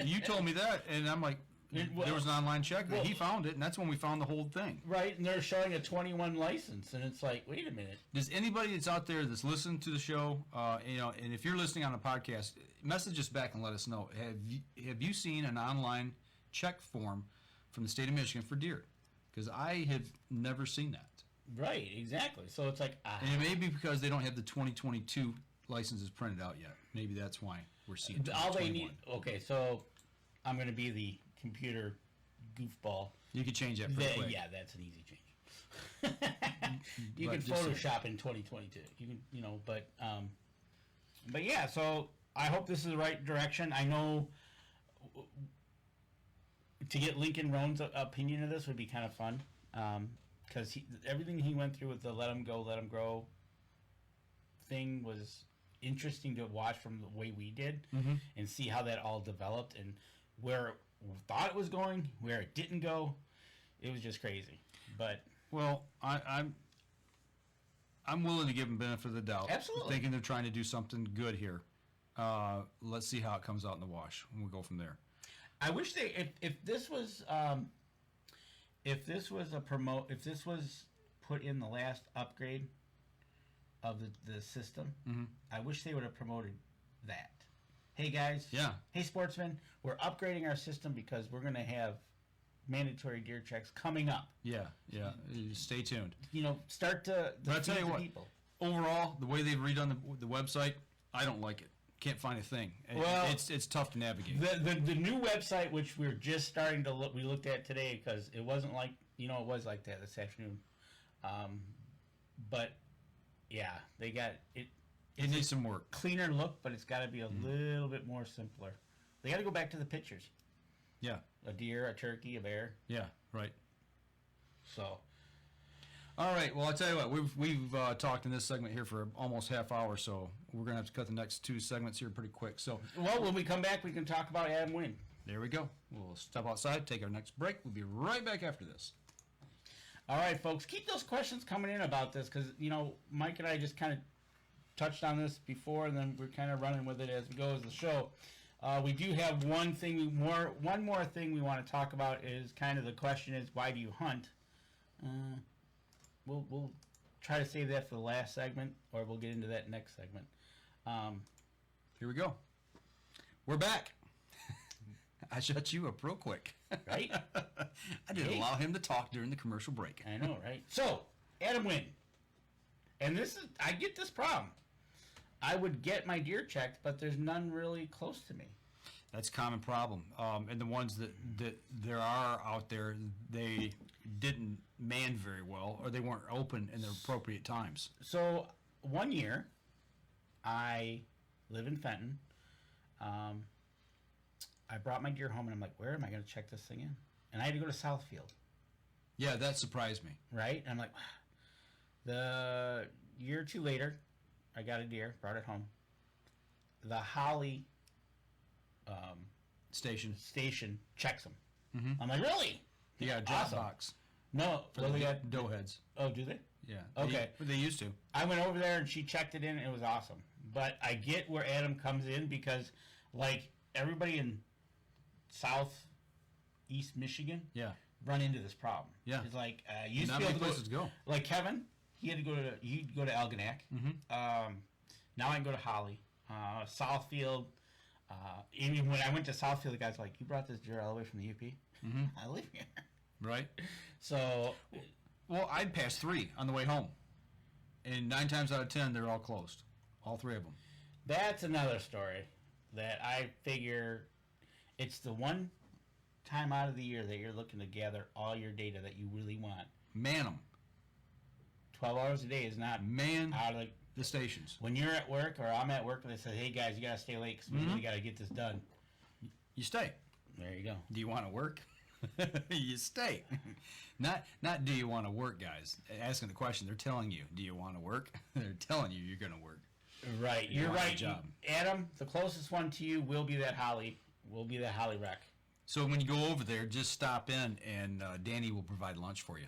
You told me that, and I'm like, there was an online check. Well, he found it, and that's when we found the whole thing. Right, and they're showing a 21 license, and it's like, wait a minute. Does anybody that's out there that's listening to the show, and if you're listening on a podcast, message us back and let us know. Have you seen an online check form from the state of Michigan for deer? Because I have never seen that. Right, exactly. So it's like, and it may be because they don't have the 2022 licenses printed out yet. Maybe that's why we're seeing all they need. Okay, so I'm going to be the computer goofball. You could change that pretty quick. Yeah, that's an easy change. You But can Photoshop in 2022. You can, but yeah. So I hope this is the right direction. I know to get Lincoln Roan's opinion of this would be kind of fun, because everything he went through with the let him go, let him grow thing was interesting to watch from the way we did, and see how that all developed and where we thought it was going, where it didn't go. It was just crazy. But well, I'm willing to give them benefit of the doubt. Absolutely. Thinking they're trying to do something good here. Let's see how it comes out in the wash, and we'll go from there. I wish if this was if this was put in the last upgrade of the system, I wish they would have promoted that. Hey guys, hey sportsmen, we're upgrading our system because we're going to have mandatory deer checks coming up. Yeah. Stay tuned. Start to. But I tell you what, people. Overall, the way they've redone the website, I don't like it. Can't find a thing. Well, it's tough to navigate. The new website, which we're just starting to look, we looked at today because it wasn't like it was like that this afternoon. But yeah, they got it. It needs some work. Cleaner look, but it's got to be a little bit more simpler. They got to go back to the pictures. Yeah. A deer, a turkey, a bear. Yeah. Right. So. All right. Well, I'll tell you what. We've talked in this segment here for almost half hour, so we're gonna have to cut the next two segments here pretty quick. So. Well, when we come back, we can talk about Adam Wynn. There we go. We'll step outside, take our next break. We'll be right back after this. All right, folks. Keep those questions coming in about this because Mike and I just kind of touched on this before, and then we're kind of running with it as we go as the show. We do have one more thing we want to talk about is kind of the question is why do you hunt? We'll try to save that for the last segment, or we'll get into that next segment. Here we go. We're back. I shut you up real quick. Right? I didn't allow him to talk during the commercial break. I know, right? So, Adam Wynn. And I get this problem. I would get my deer checked, but there's none really close to me. That's a common problem. And the ones that there are out there, they didn't man very well, or they weren't open in the appropriate times. So, one year, I live in Fenton. I brought my deer home, and I'm like, where am I going to check this thing in? And I had to go to Southfield. Yeah, that surprised me. Right? And I'm like, the year or two later, I got a deer, brought it home. The Holly station checks them. Mm-hmm. I'm like, really? You got a drop Awesome. box. No, They got doe heads. Oh, do they? Yeah. Okay. They used to. I went over there and she checked it in and it was awesome. But I get where Adam comes in because, like, everybody in Southeast Michigan run into this problem. Yeah. It's like, you used Not to be many able to places to go. Like Kevin, he'd go to Algonac. Mm-hmm. Now I can go to Holly. Southfield. Even when I went to Southfield, the guy's like, you brought this deer all the way from the UP? Mm-hmm. I live here. Right. So. Well, I'd pass 3 on the way home. And 9 times out of 10, they're all closed. All 3 of them. That's another story that I figure it's the one time out of the year that you're looking to gather all your data that you really want. Man them. 12 hours a day is not Man out of the stations. When you're at work or I'm at work and they say, hey guys, you gotta stay late because we really gotta get this done. You stay. There you go. Do you want to work? You stay. Not do you want to work, guys? Asking the question, they're telling you, do you want to work? They're telling you you're going to work. Right. You're right. Job. Adam, the closest one to you will be that Holly wreck. So when you go over there, just stop in and Danny will provide lunch for you.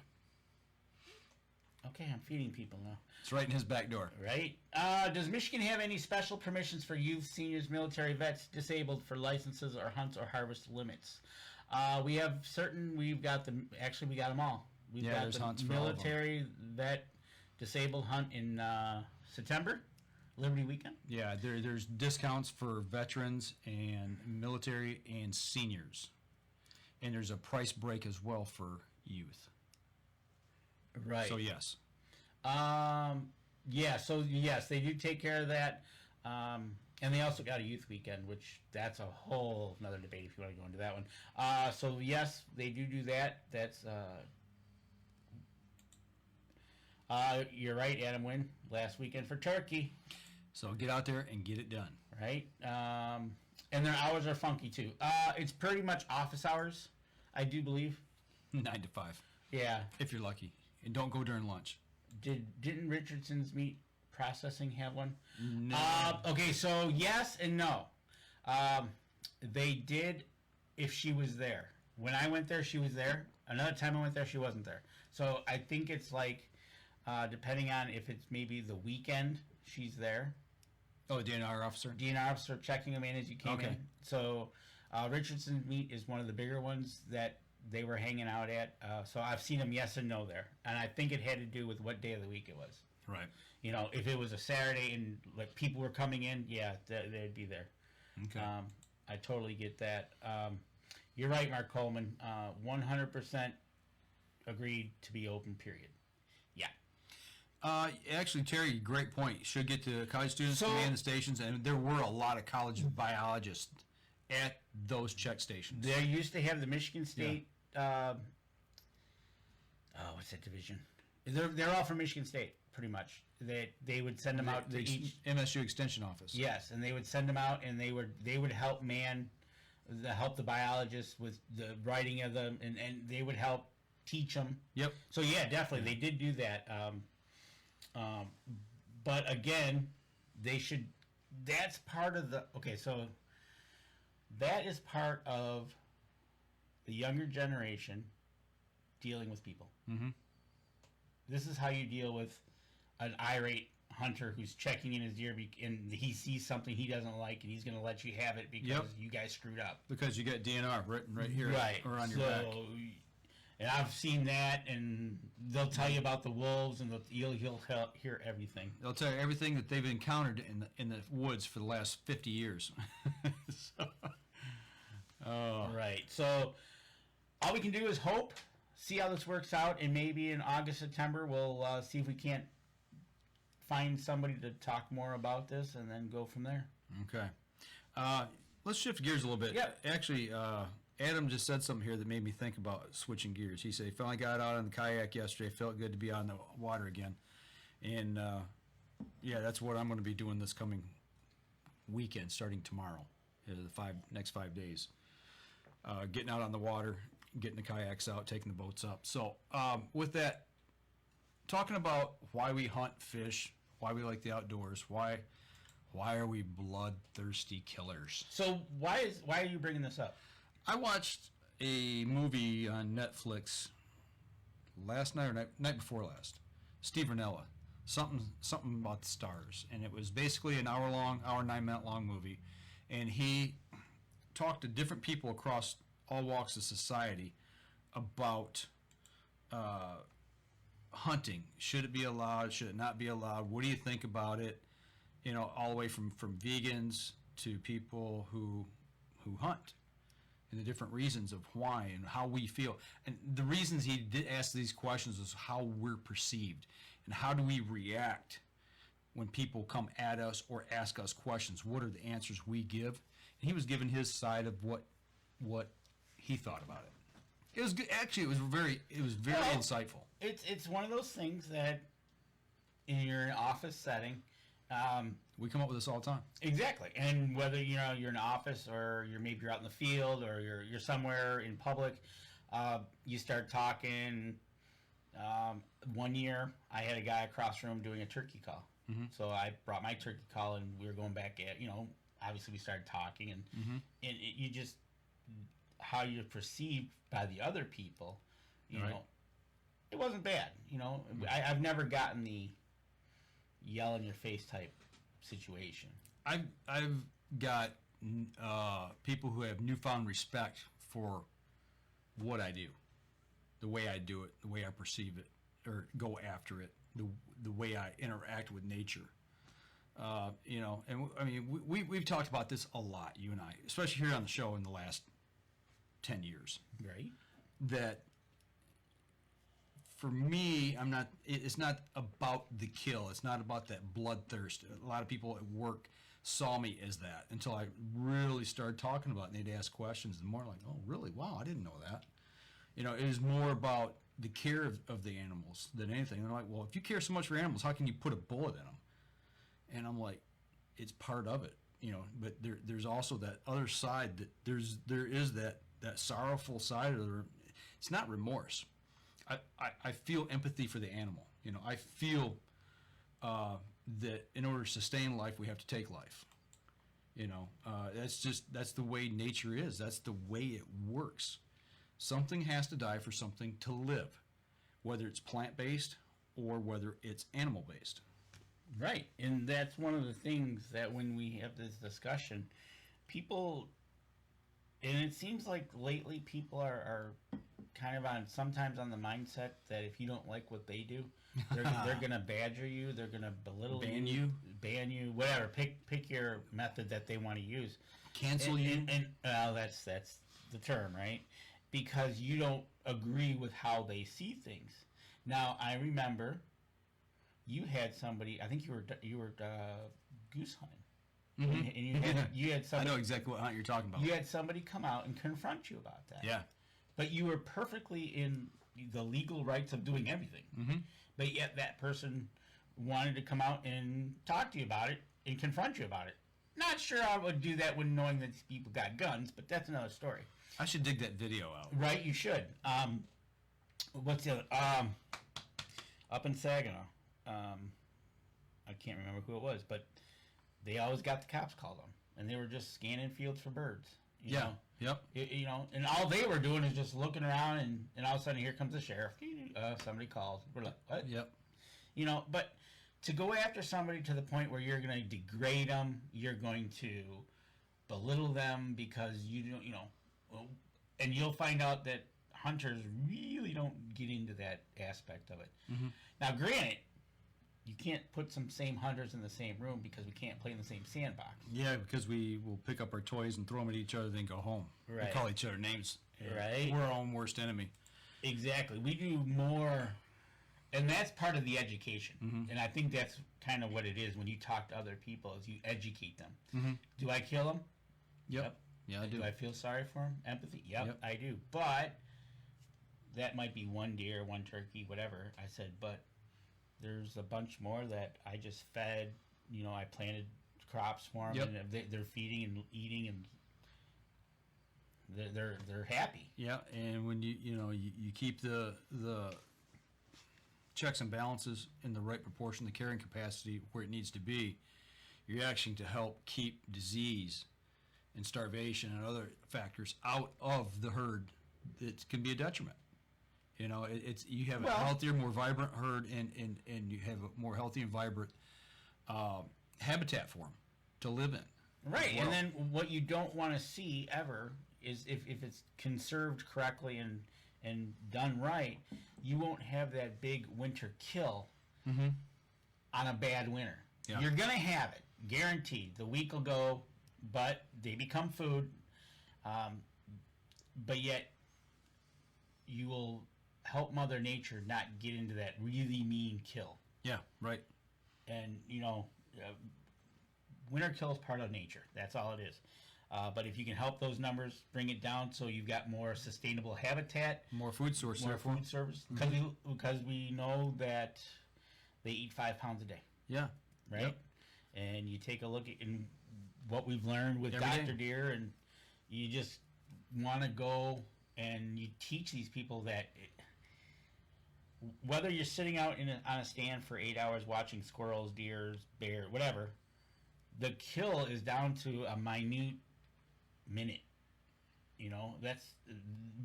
Okay, I'm feeding people now. It's right in his back door. Right. Does Michigan have any special permissions for youth, seniors, military vets, disabled for licenses or hunts or harvest limits? We got them all. We've got the military vet disabled hunt in September, Liberty Weekend. Yeah, there's discounts for veterans and military and seniors. And there's a price break as well for youth. Right. So yes. Yes, they do take care of that. And they also got a youth weekend, which that's a whole another debate if you want to go into that one. So yes, they do that. That's you're right, Adam Wynn, last weekend for Turkey. So get out there and get it done. Right. And their hours are funky too. It's pretty much office hours, I do believe. 9 to 5. Yeah. If you're lucky. And don't go during lunch. Didn't Richardson's meat processing have one? No. Okay, so yes and no. They did if she was there. When I went there, she was there. Another time I went there, she wasn't there. So I think it's like, depending on if it's maybe the weekend, she's there. Oh, DNR officer? DNR officer checking them in as you came in. So Richardson's meat is one of the bigger ones that they were hanging out at. So I've seen them yes and no there. And I think it had to do with what day of the week it was. Right. You know, if it was a Saturday and like people were coming in, yeah, they'd be there. Okay. I totally get that. You're right, Mark Coleman. 100% agreed to be open, period. Yeah. Actually, Terry, great point. Should get to college students to man the stations, and there were a lot of college biologists at those check stations. They used to have the Michigan State. What's that division? They're all from Michigan State, pretty much. They would send them out to each MSU Extension Office. Yes, and they would send them out, and they would help help the biologists with the writing of them, and they would help teach them. Yep. So yeah, definitely they did do that. But again, they should. That's part of the So that is part of the younger generation dealing with people. Mm-hmm. This is how you deal with an irate hunter who's checking in his deer and he sees something he doesn't like and he's going to let you have it because you guys screwed up. Because you got DNR written right here or on your back. And I've seen that, and they'll tell you about the wolves, and you'll hear everything. They'll tell you everything that they've encountered in the woods for the last 50 years. Right. So all we can do is hope, see how this works out, and maybe in August, September, we'll see if we can't find somebody to talk more about this, and then go from there. Okay. Let's shift gears a little bit. Yeah. Actually, Adam just said something here that made me think about switching gears. He said he finally got out on the kayak yesterday. Felt good to be on the water again. And, that's what I'm going to be doing this coming weekend, starting tomorrow, the next 5 days. Getting out on the water, getting the kayaks out, taking the boats up. So with that, talking about why we hunt, fish, why we like the outdoors, why are we bloodthirsty killers? So why are you bringing this up? I watched a movie on Netflix last night or night before last. Steve Rinella, something about the stars, and it was basically an hour 9-minute long movie, and he talked to different people across all walks of society about hunting. Should it be allowed? Should it not be allowed? What do you think about it? You know, all the way from vegans to people who hunt, and the different reasons of why and how we feel. And the reasons he did ask these questions is how we're perceived and how do we react when people come at us or ask us questions. What are the answers we give? And he was giving his side of what he thought about it. It was good. Actually, it was very insightful. It's one of those things that in your office setting, We come up with this all the time. Exactly. And whether you're in an office or you're out in the field or you're somewhere in public, you start talking. One year, I had a guy across the room doing a turkey call. So I brought my turkey call, and we were going back at, obviously we started talking, and you just, how you're perceived by the other people, you know, it wasn't bad. I've never gotten the yell in your face type situation. I've got people who have newfound respect for what I do, the way I do it, the way I perceive it, or go after it, the way I interact with nature. And I mean, we've talked about this a lot, you and I, especially here on the show in the last 10 years. Right. That for me, it's not about the kill. It's not about that bloodthirst. A lot of people at work saw me as that until I really started talking about it, and they'd ask questions, and more like, oh, really? Wow, I didn't know that. It is more about the care of the animals than anything. And they're like, well, if you care so much for animals, how can you put a bullet in them? And I'm like, it's part of it, but there's also that other side that there is that sorrowful side of it. It's not remorse. I feel empathy for the animal. I feel that in order to sustain life, we have to take life. That's the way nature is. That's the way it works. Something has to die for something to live, whether it's plant-based or whether it's animal-based. Right, and that's one of the things that when we have this discussion, people, and it seems like lately people are kind of sometimes on the mindset that if you don't like what they do, they're going to badger you, they're going to belittle you, ban you, whatever. Pick your method that they want to use. Cancel you. And that's the term, right? Because you don't agree with how they see things. Now, I remember you had somebody. I think you were goose hunting, and you had somebody. I know exactly what hunt you're talking about. You had somebody come out and confront you about that. Yeah, but you were perfectly in the legal rights of doing everything. But yet that person wanted to come out and talk to you about it and confront you about it. Not sure I would do that when knowing that these people got guns, but that's another story. I should dig that video out. Right, you should. What's the other? Up in Saginaw. I can't remember who it was, but they always got the cops called them, and they were just scanning fields for birds. You know? Yep. And all they were doing is just looking around, and all of a sudden here comes the sheriff. Somebody calls. We're like, what? Yep. But to go after somebody to the point where you're going to degrade them, you're going to belittle them because you don't, and you'll find out that hunters really don't get into that aspect of it. Now, granted, you can't put some same hunters in the same room because we can't play in the same sandbox. Yeah, because we will pick up our toys and throw them at each other, then go home. Right. We call each other names. Right. We're our own worst enemy. Exactly. We do more, and that's part of the education. And I think that's kind of what it is when you talk to other people, is you educate them. Do I kill them? Yep. Yeah, I do. Do I feel sorry for them? Empathy? Yep, I do. But that might be one deer, one turkey, whatever. I said, but there's a bunch more that I just fed. I planted crops for them, and they're feeding and eating, and they're happy. Yeah, and when you keep the checks and balances in the right proportion, the carrying capacity where it needs to be, you're actually to help keep disease and starvation and other factors out of the herd. It can be a detriment. It's you have a healthier, more vibrant herd, and you have a more healthy and vibrant habitat for them to live in. Right, and then what you don't want to see ever is if it's conserved correctly and done right, you won't have that big winter kill on a bad winter. Yeah. You're going to have it, guaranteed. The week will go, but they become food, but yet you will help Mother Nature not get into that really mean kill. Yeah, right. And, winter kill is part of nature. That's all it is. But if you can help those numbers, bring it down so you've got more sustainable habitat. More food source. More food service. Because we know that they eat 5 pounds a day. Yeah. Right? Yep. and you take a look at in what we've learned with Every day. Dr. Deer, and you just want to go and you teach these people that whether you're sitting out on a stand for 8 hours watching squirrels, deers, bear, whatever, the kill is down to a minute minute. You know, that's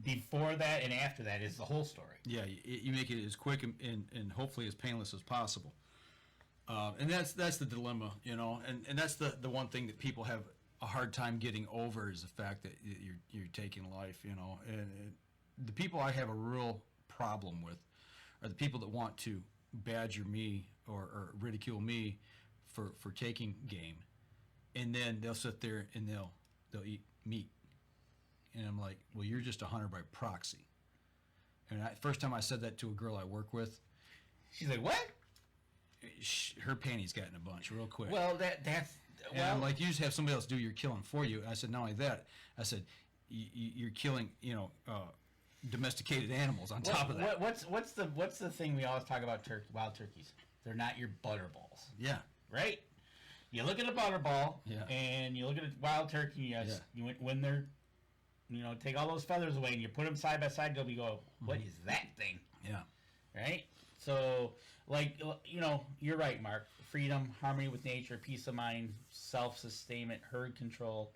before that and after that is the whole story. Yeah, you make it as quick and hopefully as painless as possible. And that's the dilemma, you know, and that's the one thing that people have a hard time getting over is the fact that you're taking life, you know. And the people I have a real problem with are the people that want to badger me or ridicule me for taking game, and then they'll sit there and they'll eat meat, and I'm like, well, you're just a hunter by proxy. And first time I said that to a girl I work with, She's like, what? her panties got in a bunch real quick. Well, that's And I'm like, you just have somebody else do your killing for you. And I said, not only that, I said, you're killing, domesticated animals on top of that. What's the thing we always talk about wild turkeys? They're not your butterballs, Yeah. right? You look at a butterball, Yeah. and you look at a wild turkey. Yes, Yeah. When they're, take all those feathers away, and you put them side by side. You'll be go, what is that thing? Yeah. Right? So, you're right, Mark. Freedom, harmony with nature, peace of mind, self-sustainment, herd control,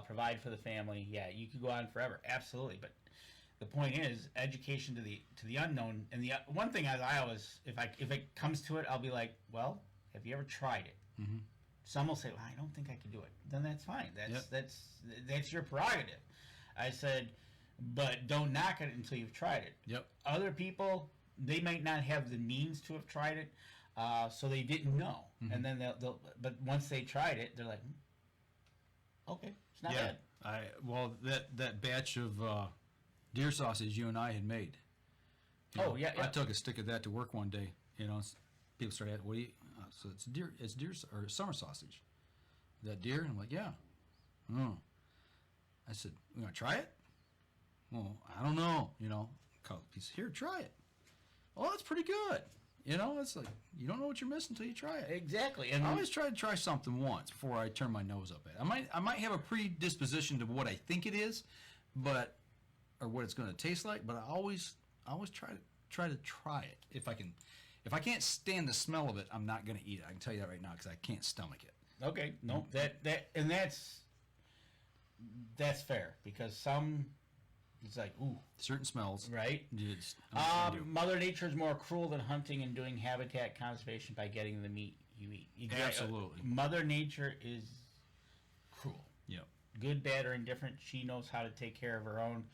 provide for the family. Yeah, you could go on forever. Absolutely. But the point is education to the unknown. And the one thing I always, if it comes to it, I'll be like, well, have you ever tried it? Mm-hmm. Some will say, well, I don't think I can do it. Then that's fine. That's your prerogative. I said, but don't knock it until you've tried it. Yep. Other people, they might not have the means to have tried it, so they didn't know. Mm-hmm. And then but once they tried it, they're like, okay, it's not bad. That batch of deer sausage you and I had made. Yeah. I took a stick of that to work one day. People started asking, "What do you?" So it's deer or summer sausage. That deer? And I'm like, yeah. I said, "You gonna try it?" Well, I don't know. Call a piece. Here, try it. Oh, it's pretty good. It's like you don't know what you're missing until you try it. Exactly. And I always try to try something once before I turn my nose up at it. I might have a predisposition to what I think it is, or what it's going to taste like. But I always try to try it if I can. If I can't stand the smell of it, I'm not going to eat it. I can tell you that right now because I can't stomach it. Okay, no, that's fair because some it's like ooh, Certain smells, right? Mother Nature is more cruel than hunting and doing habitat conservation by getting the meat you eat. Absolutely. Mother Nature is cruel. Yep. Good, bad, or indifferent. She knows how to take care of her own,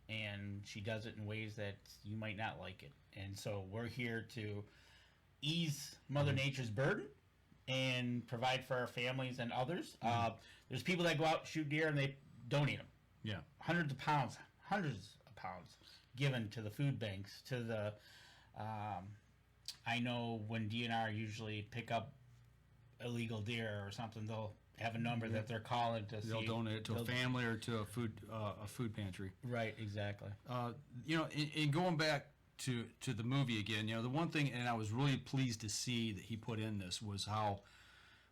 and she does it in ways that you might not like it. And so we're here to ease Mother Nature's burden and provide for our families and others. There's people that go out, shoot deer, and they donate them. Yeah. Hundreds of pounds given to the food banks, to the I know when DNR usually pick up illegal deer or something, they'll have a number that they're calling to They'll donate it to a family or to a food pantry. Right, exactly. In going back to the movie again, the one thing, and I was really pleased to see that he put in this, was how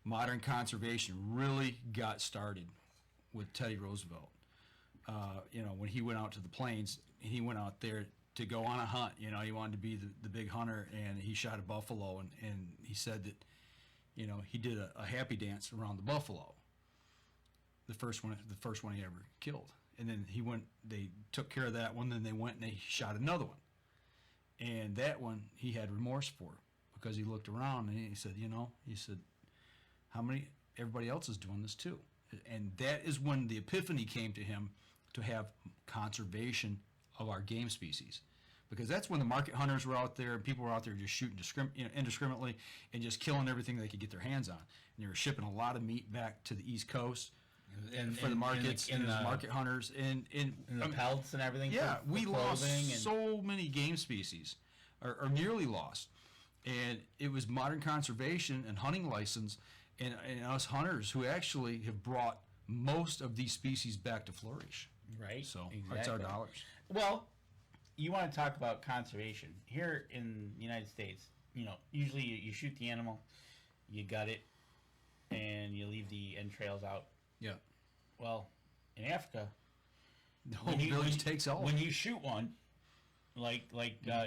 modern conservation really got started with Teddy Roosevelt. When he went out to the plains, he went out there to go on a hunt. He wanted to be the big hunter, and he shot a buffalo, and he said that, he did a happy dance around the buffalo. The first one he ever killed. And then they took care of that one, then they went and they shot another one. And that one he had remorse for because he looked around and he said, everybody else is doing this too. And that is when the epiphany came to him to have conservation of our game species. Because that's when the market hunters were out there and people were out there just shooting indiscriminately and just killing everything they could get their hands on. And they were shipping a lot of meat back to the East Coast for the markets and the market hunters. And the pelts and everything. Yeah, we lost and so many game species, or nearly lost. And it was modern conservation and hunting license and us hunters who actually have brought most of these species back to flourish. Right. So exactly. It's our dollars. Well, you want to talk about conservation. Here in the United States, usually you shoot the animal, you gut it, and you leave the entrails out. Yeah. Well, in Africa, The whole village takes off. When you shoot one, like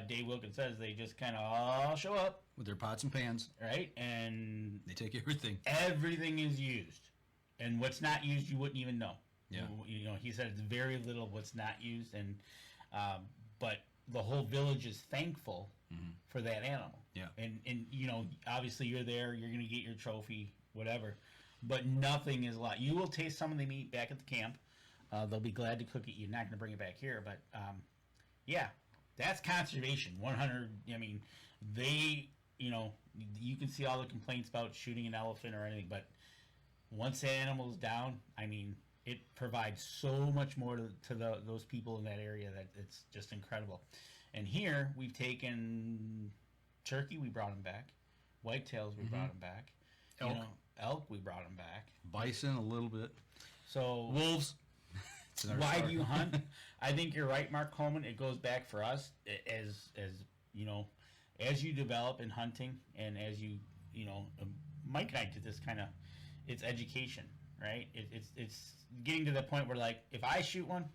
Dave Wilkins says, they just kind of all show up, with their pots and pans. right? And They take everything. everything is used. And what's not used, you wouldn't even know. Yeah. You know, he said it's very little what's not used, and but the whole village is thankful for that animal. Yeah. And you know, obviously you're there, you're gonna get your trophy, whatever. But nothing is allowed. You will taste some of the meat back at the camp. They'll be glad to cook it. You're not gonna bring it back here, but yeah, that's conservation. 100. I mean, they, you know, you can see all the complaints about shooting an elephant or anything, but once that animal's down, I mean, it provides so much more to those people in that area that it's just incredible. And here we've taken turkey, we brought them back. Whitetails, we brought them back. Elk. You know, elk, we brought them back. Bison a little bit. So Wolves. It's another why story. do you hunt? I think you're right, Mark Coleman. It goes back for us as you know, as you develop in hunting, and as you know, Mike and I did this kind of. It's education, right? It's getting to the point where, like, if I shoot one,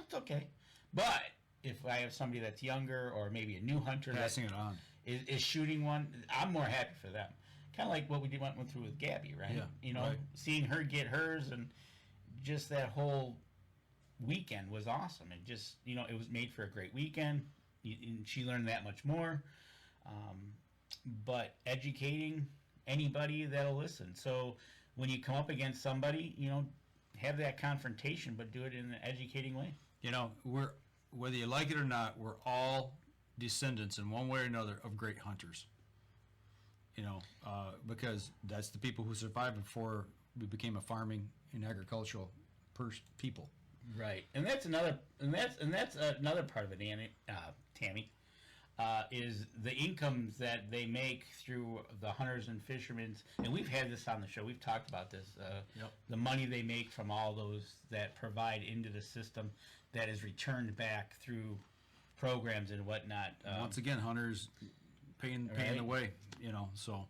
it's okay. But if I have somebody that's younger or maybe a new hunter that Passing it on. is shooting one, I'm more happy for them. Kind of like what we went through with Gabby, right? Yeah, You know, right. seeing her get hers, and just that whole weekend was awesome. It just, you know, it was made for a great weekend. And she learned that much more. But educating anybody that'll listen. So when you come up against somebody, you know, have that confrontation, but do it in an educating way. You know, whether you like it or not, we're all descendants in one way or another of great hunters. You know, because that's the people who survived before we became a farming and agricultural people. Right, and that's another part of it, Tammy, is the incomes that they make through the hunters and fishermen. And we've had this on the show. We've talked about this. Yep. The money they make from all those that provide into the system that is returned back through programs and whatnot. Once again, hunters paying Right. the way. You know, so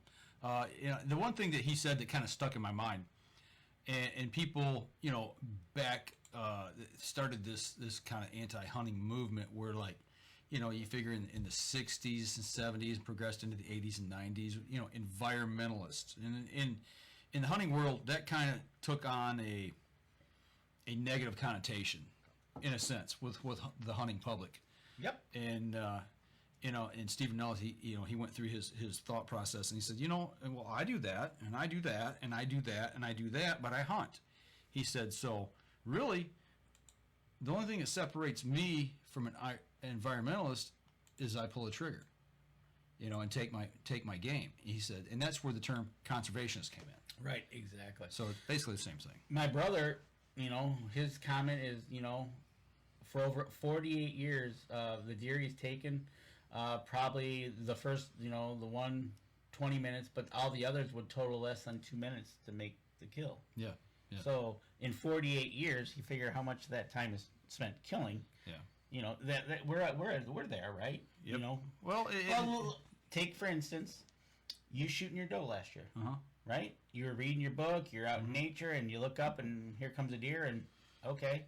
you know, the one thing that he said that kind of stuck in my mind, and people, you know, back started this kind of anti-hunting movement where, like, you know, you figure in the 60s and 70s, progressed into the 80s and 90s, you know, environmentalists. And in the hunting world, that kind of took on a negative connotation, in a sense, with the hunting public. Yep. And, you know, and Stephen Nellis, he went through his thought process, and he said, you know, well, I do that, and I do that, and I do that, and I do that, but I hunt. He said, so really, the only thing that separates me from an environmentalist is I pull a trigger, you know, and take my game. He said, and that's where the term conservationist came in. Right, exactly. So it's basically the same thing. My brother, you know, his comment is, you know, for over 48 years, the deer he's taken, probably the first, you know, the one 20 minutes, but all the others would total less than 2 minutes to make the kill. Yeah. Yeah. So in 48 years, you figure how much of that time is spent killing. Yeah. You know, that we're there, right? Yep. You know, Well, take for instance, you shooting your doe last year, uh-huh. right? You were reading your book, you're out in nature, and you look up, and here comes a deer, and okay,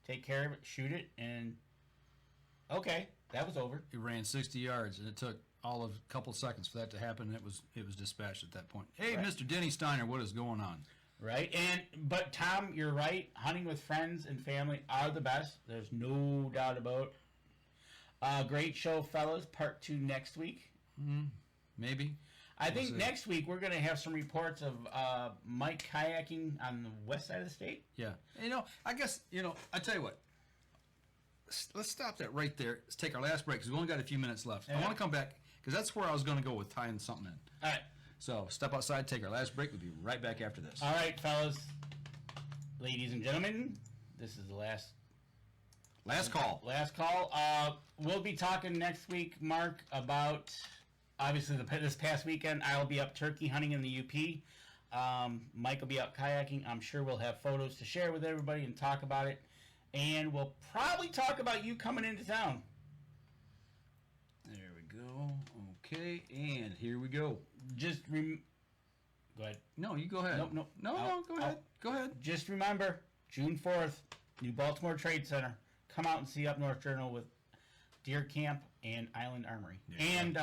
take care of it, shoot it, and okay, that was over. It ran 60 yards, and it took all of a couple seconds for that to happen. And it was dispatched at that point. Hey, Right. Mr. Denny Steiner, what is going on? Right, but Tom, you're right. Hunting with friends and family are the best. There's no doubt about. Great show, fellas. Part 2 next week. Maybe. I think see. next week we're going to have some reports of Mike kayaking on the west side of the state. Yeah. You know, I guess, you know, I tell you what. Let's stop that right there. Let's take our last break because we only got a few minutes left. I Yeah. want to come back because that's where I was going to go with tying something in. All right. So step outside, take our last break. We'll be right back after this. All right, fellas. Ladies and gentlemen, this is the last Call. Last call. We'll be talking next week, Mark, about obviously this past weekend. I'll be up turkey hunting in the UP. Mike will be out kayaking. I'm sure we'll have photos to share with everybody and talk about it. And we'll probably talk about you coming into town. There we go. Okay, and here we go. Just Go ahead. No, you go ahead. Nope. No, go ahead. Go ahead. Just remember, June 4th, New Baltimore Trade Center. Come out and see Up North Journal with Deer Camp and Island Armory. Yeah. And,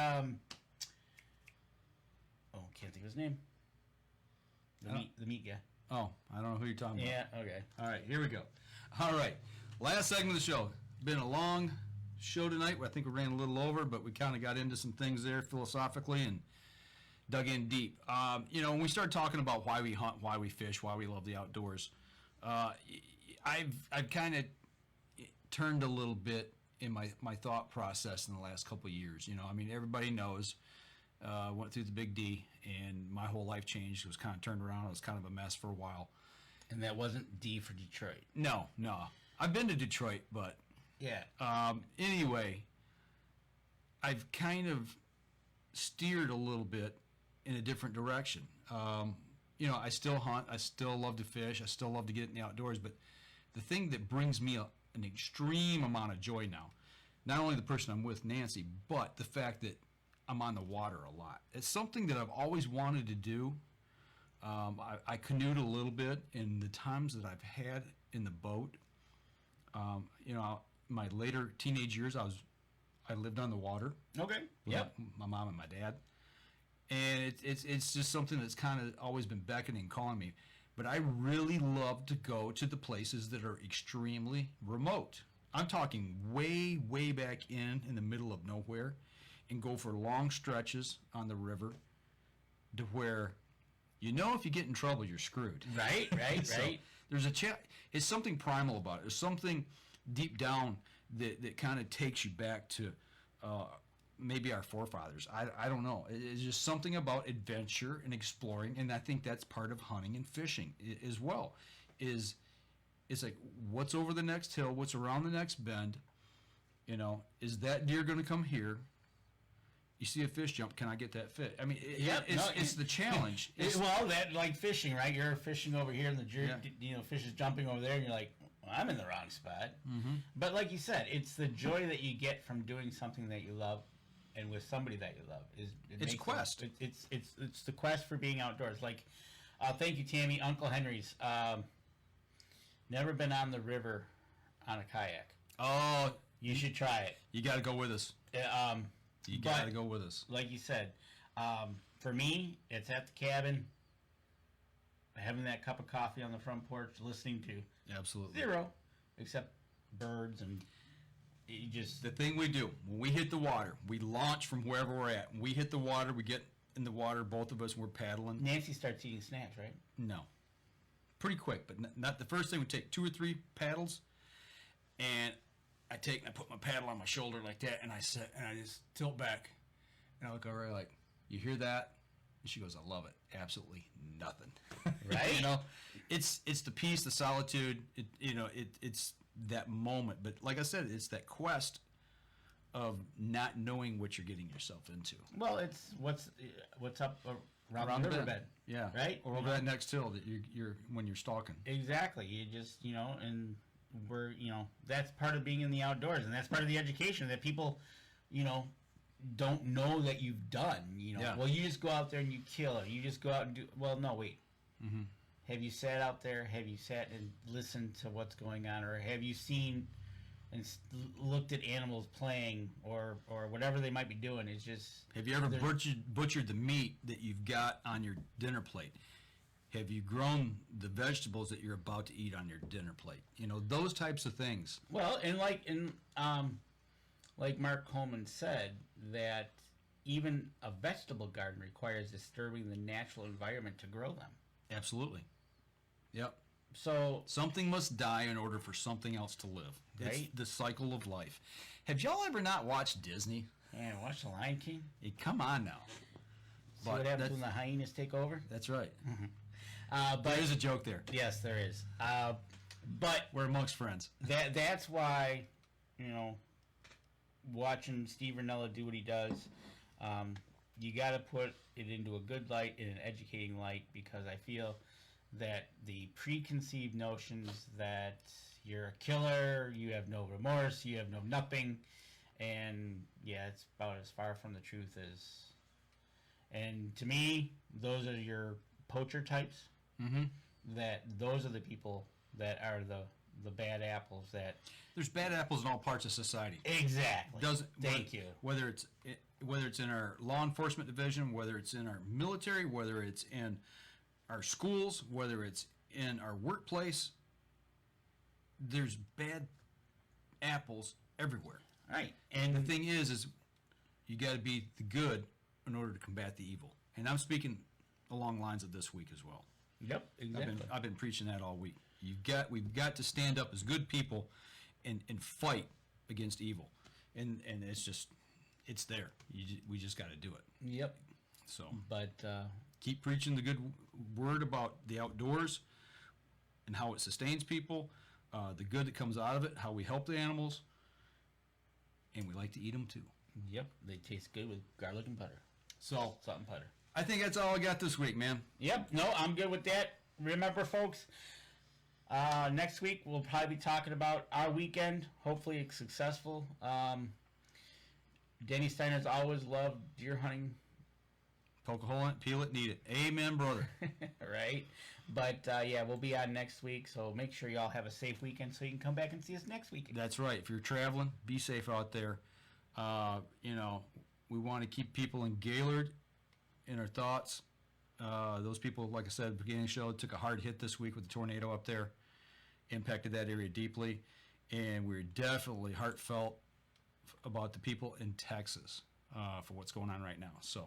can't think of his name. The meat guy. Oh, I don't know who you're talking about. Yeah, okay. All right, here we go. All right, last segment of the show. Been a long show tonight. I think we ran a little over, but we kind of got into some things there philosophically and dug in deep. When we start talking about why we hunt, why we fish, why we love the outdoors, I've kind of turned a little bit in my thought process in the last couple of years. Everybody knows. Went through the big D, and my whole life changed. It was kind of turned around. It was kind of a mess for a while. And that wasn't D for Detroit. No. I've been to Detroit, but Yeah. Anyway, I've kind of steered a little bit in a different direction. I still hunt. I still love to fish. I still love to get in the outdoors. But the thing that brings me an extreme amount of joy now, not only the person I'm with, Nancy, but the fact that I'm on the water a lot. It's something that I've always wanted to do. I canoed a little bit in the times that I've had in the boat. My later teenage years, I lived on the water. Okay. With Yep. my mom and my dad, and it's just something that's kind of always been beckoning, calling me. But I really love to go to the places that are extremely remote. I'm talking way back in the middle of nowhere, and go for long stretches on the river, to where, if you get in trouble, you're screwed. Right. So there's it's something primal about it. There's something deep down that kind of takes you back to maybe our forefathers. I don't know. It's just something about adventure and exploring, and I think that's part of hunting and fishing as well. It's like, what's over the next hill? What's around the next bend? Is that deer going to come here? You see a fish jump, can I get that fish? It's the challenge. That like fishing, right? You're fishing over here, and the fish is jumping over there, and you're like, well, I'm in the wrong spot. Mm-hmm. But like you said, it's the joy that you get from doing something that you love, and with somebody that you love. It's a quest. It's the quest for being outdoors. Like, thank you, Tammy. Uncle Henry's. Never been on the river on a kayak. Oh, you should try it. You got to go with us. You got to go with us. Like you said, for me, it's at the cabin, having that cup of coffee on the front porch, listening to absolutely zero, except birds, and you just... The thing we do, when we hit the water, we launch from wherever we're at. When we hit the water, we get in the water, both of us, and we're paddling. Nancy starts eating snacks, right? No. Pretty quick, but not the first thing. We take 2 or 3 paddles, and I put my paddle on my shoulder like that, and I sit, and I just tilt back, and I look over like, you hear that? And she goes, I love it. Absolutely nothing. Right? It's the peace, the solitude. It's that moment. But like I said, it's that quest of not knowing what you're getting yourself into. Well, it's what's up around the riverbed. Yeah. Right? Or over that next hill that you're when you're stalking. Exactly. You just, and we're, that's part of being in the outdoors, and that's part of the education that people, don't know that you've done. Yeah. Well, you just go out there and you kill it. You just go out and do. Well, no, wait. Mm-hmm. Have you sat out there? Have you sat and listened to what's going on, or have you seen and looked at animals playing, or whatever they might be doing? It's just. Have you ever butchered the meat that you've got on your dinner plate? Have you grown the vegetables that you're about to eat on your dinner plate? Those types of things. Well, and like Mark Coleman said, that even a vegetable garden requires disturbing the natural environment to grow them. Absolutely. Yep. So something must die in order for something else to live. It's right? the cycle of life. Have y'all ever not watched Disney? Yeah, watch The Lion King. Hey, come on now. See what happens when the hyenas take over? That's right. But there is a joke there. Yes, there is. But we're amongst friends. That's why, watching Steve Rinella do what he does, you got to put it into a good light, in an educating light, because I feel that the preconceived notions that you're a killer, you have no remorse, you have no nothing, and yeah, it's about as far from the truth as. And to me, those are your poacher types, that those are the people that are the bad apples that There's bad apples in all parts of society. exactly. Thank you. Whether it's in our law enforcement division, whether it's in our military, whether it's in our schools, whether it's in our workplace, there's bad apples everywhere. Right. And And the thing is you got to be the good in order to combat the evil. And I'm speaking along lines of this week as well. yep, exactly. I've been preaching that all week. We've got to stand up as good people and fight against evil. And it's there. We just got to do it. Yep. So But keep preaching the good word about the outdoors and how it sustains people, the good that comes out of it, how we help the animals, and we like to eat them too. yep, they taste good with garlic and butter, So salt and butter. I think that's all I got this week, man. Yep. No, I'm good with that. Remember, folks, next week we'll probably be talking about our weekend. Hopefully it's successful. Danny Steiner's always loved deer hunting, Poke a hole in it, peel it, need it. Amen, brother. right? But yeah, we'll be on next week, so make sure y'all have a safe weekend so you can come back and see us next week. That's right. If you're traveling, be safe out there. We want to keep people in Gaylord in our thoughts. Those people, like I said at the beginning of the show, took a hard hit this week with the tornado up there, impacted that area deeply, and we're definitely heartfelt about the people in Texas for what's going on right now. So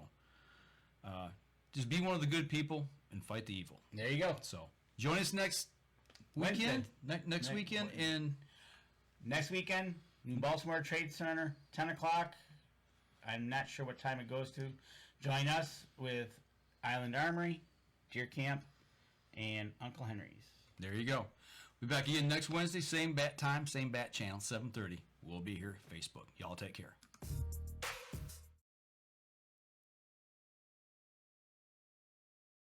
just be one of the good people and fight the evil. There you go. So join us next weekend, next weekend, and Next weekend, New Baltimore Trade Center, 10 o'clock. I'm not sure what time it goes to. Join us with Island Armory, Deer Camp, and Uncle Henry's. there you go. We'll be back again next Wednesday, same bat time, same bat channel, 7:30. We'll be here, Facebook. Y'all take care.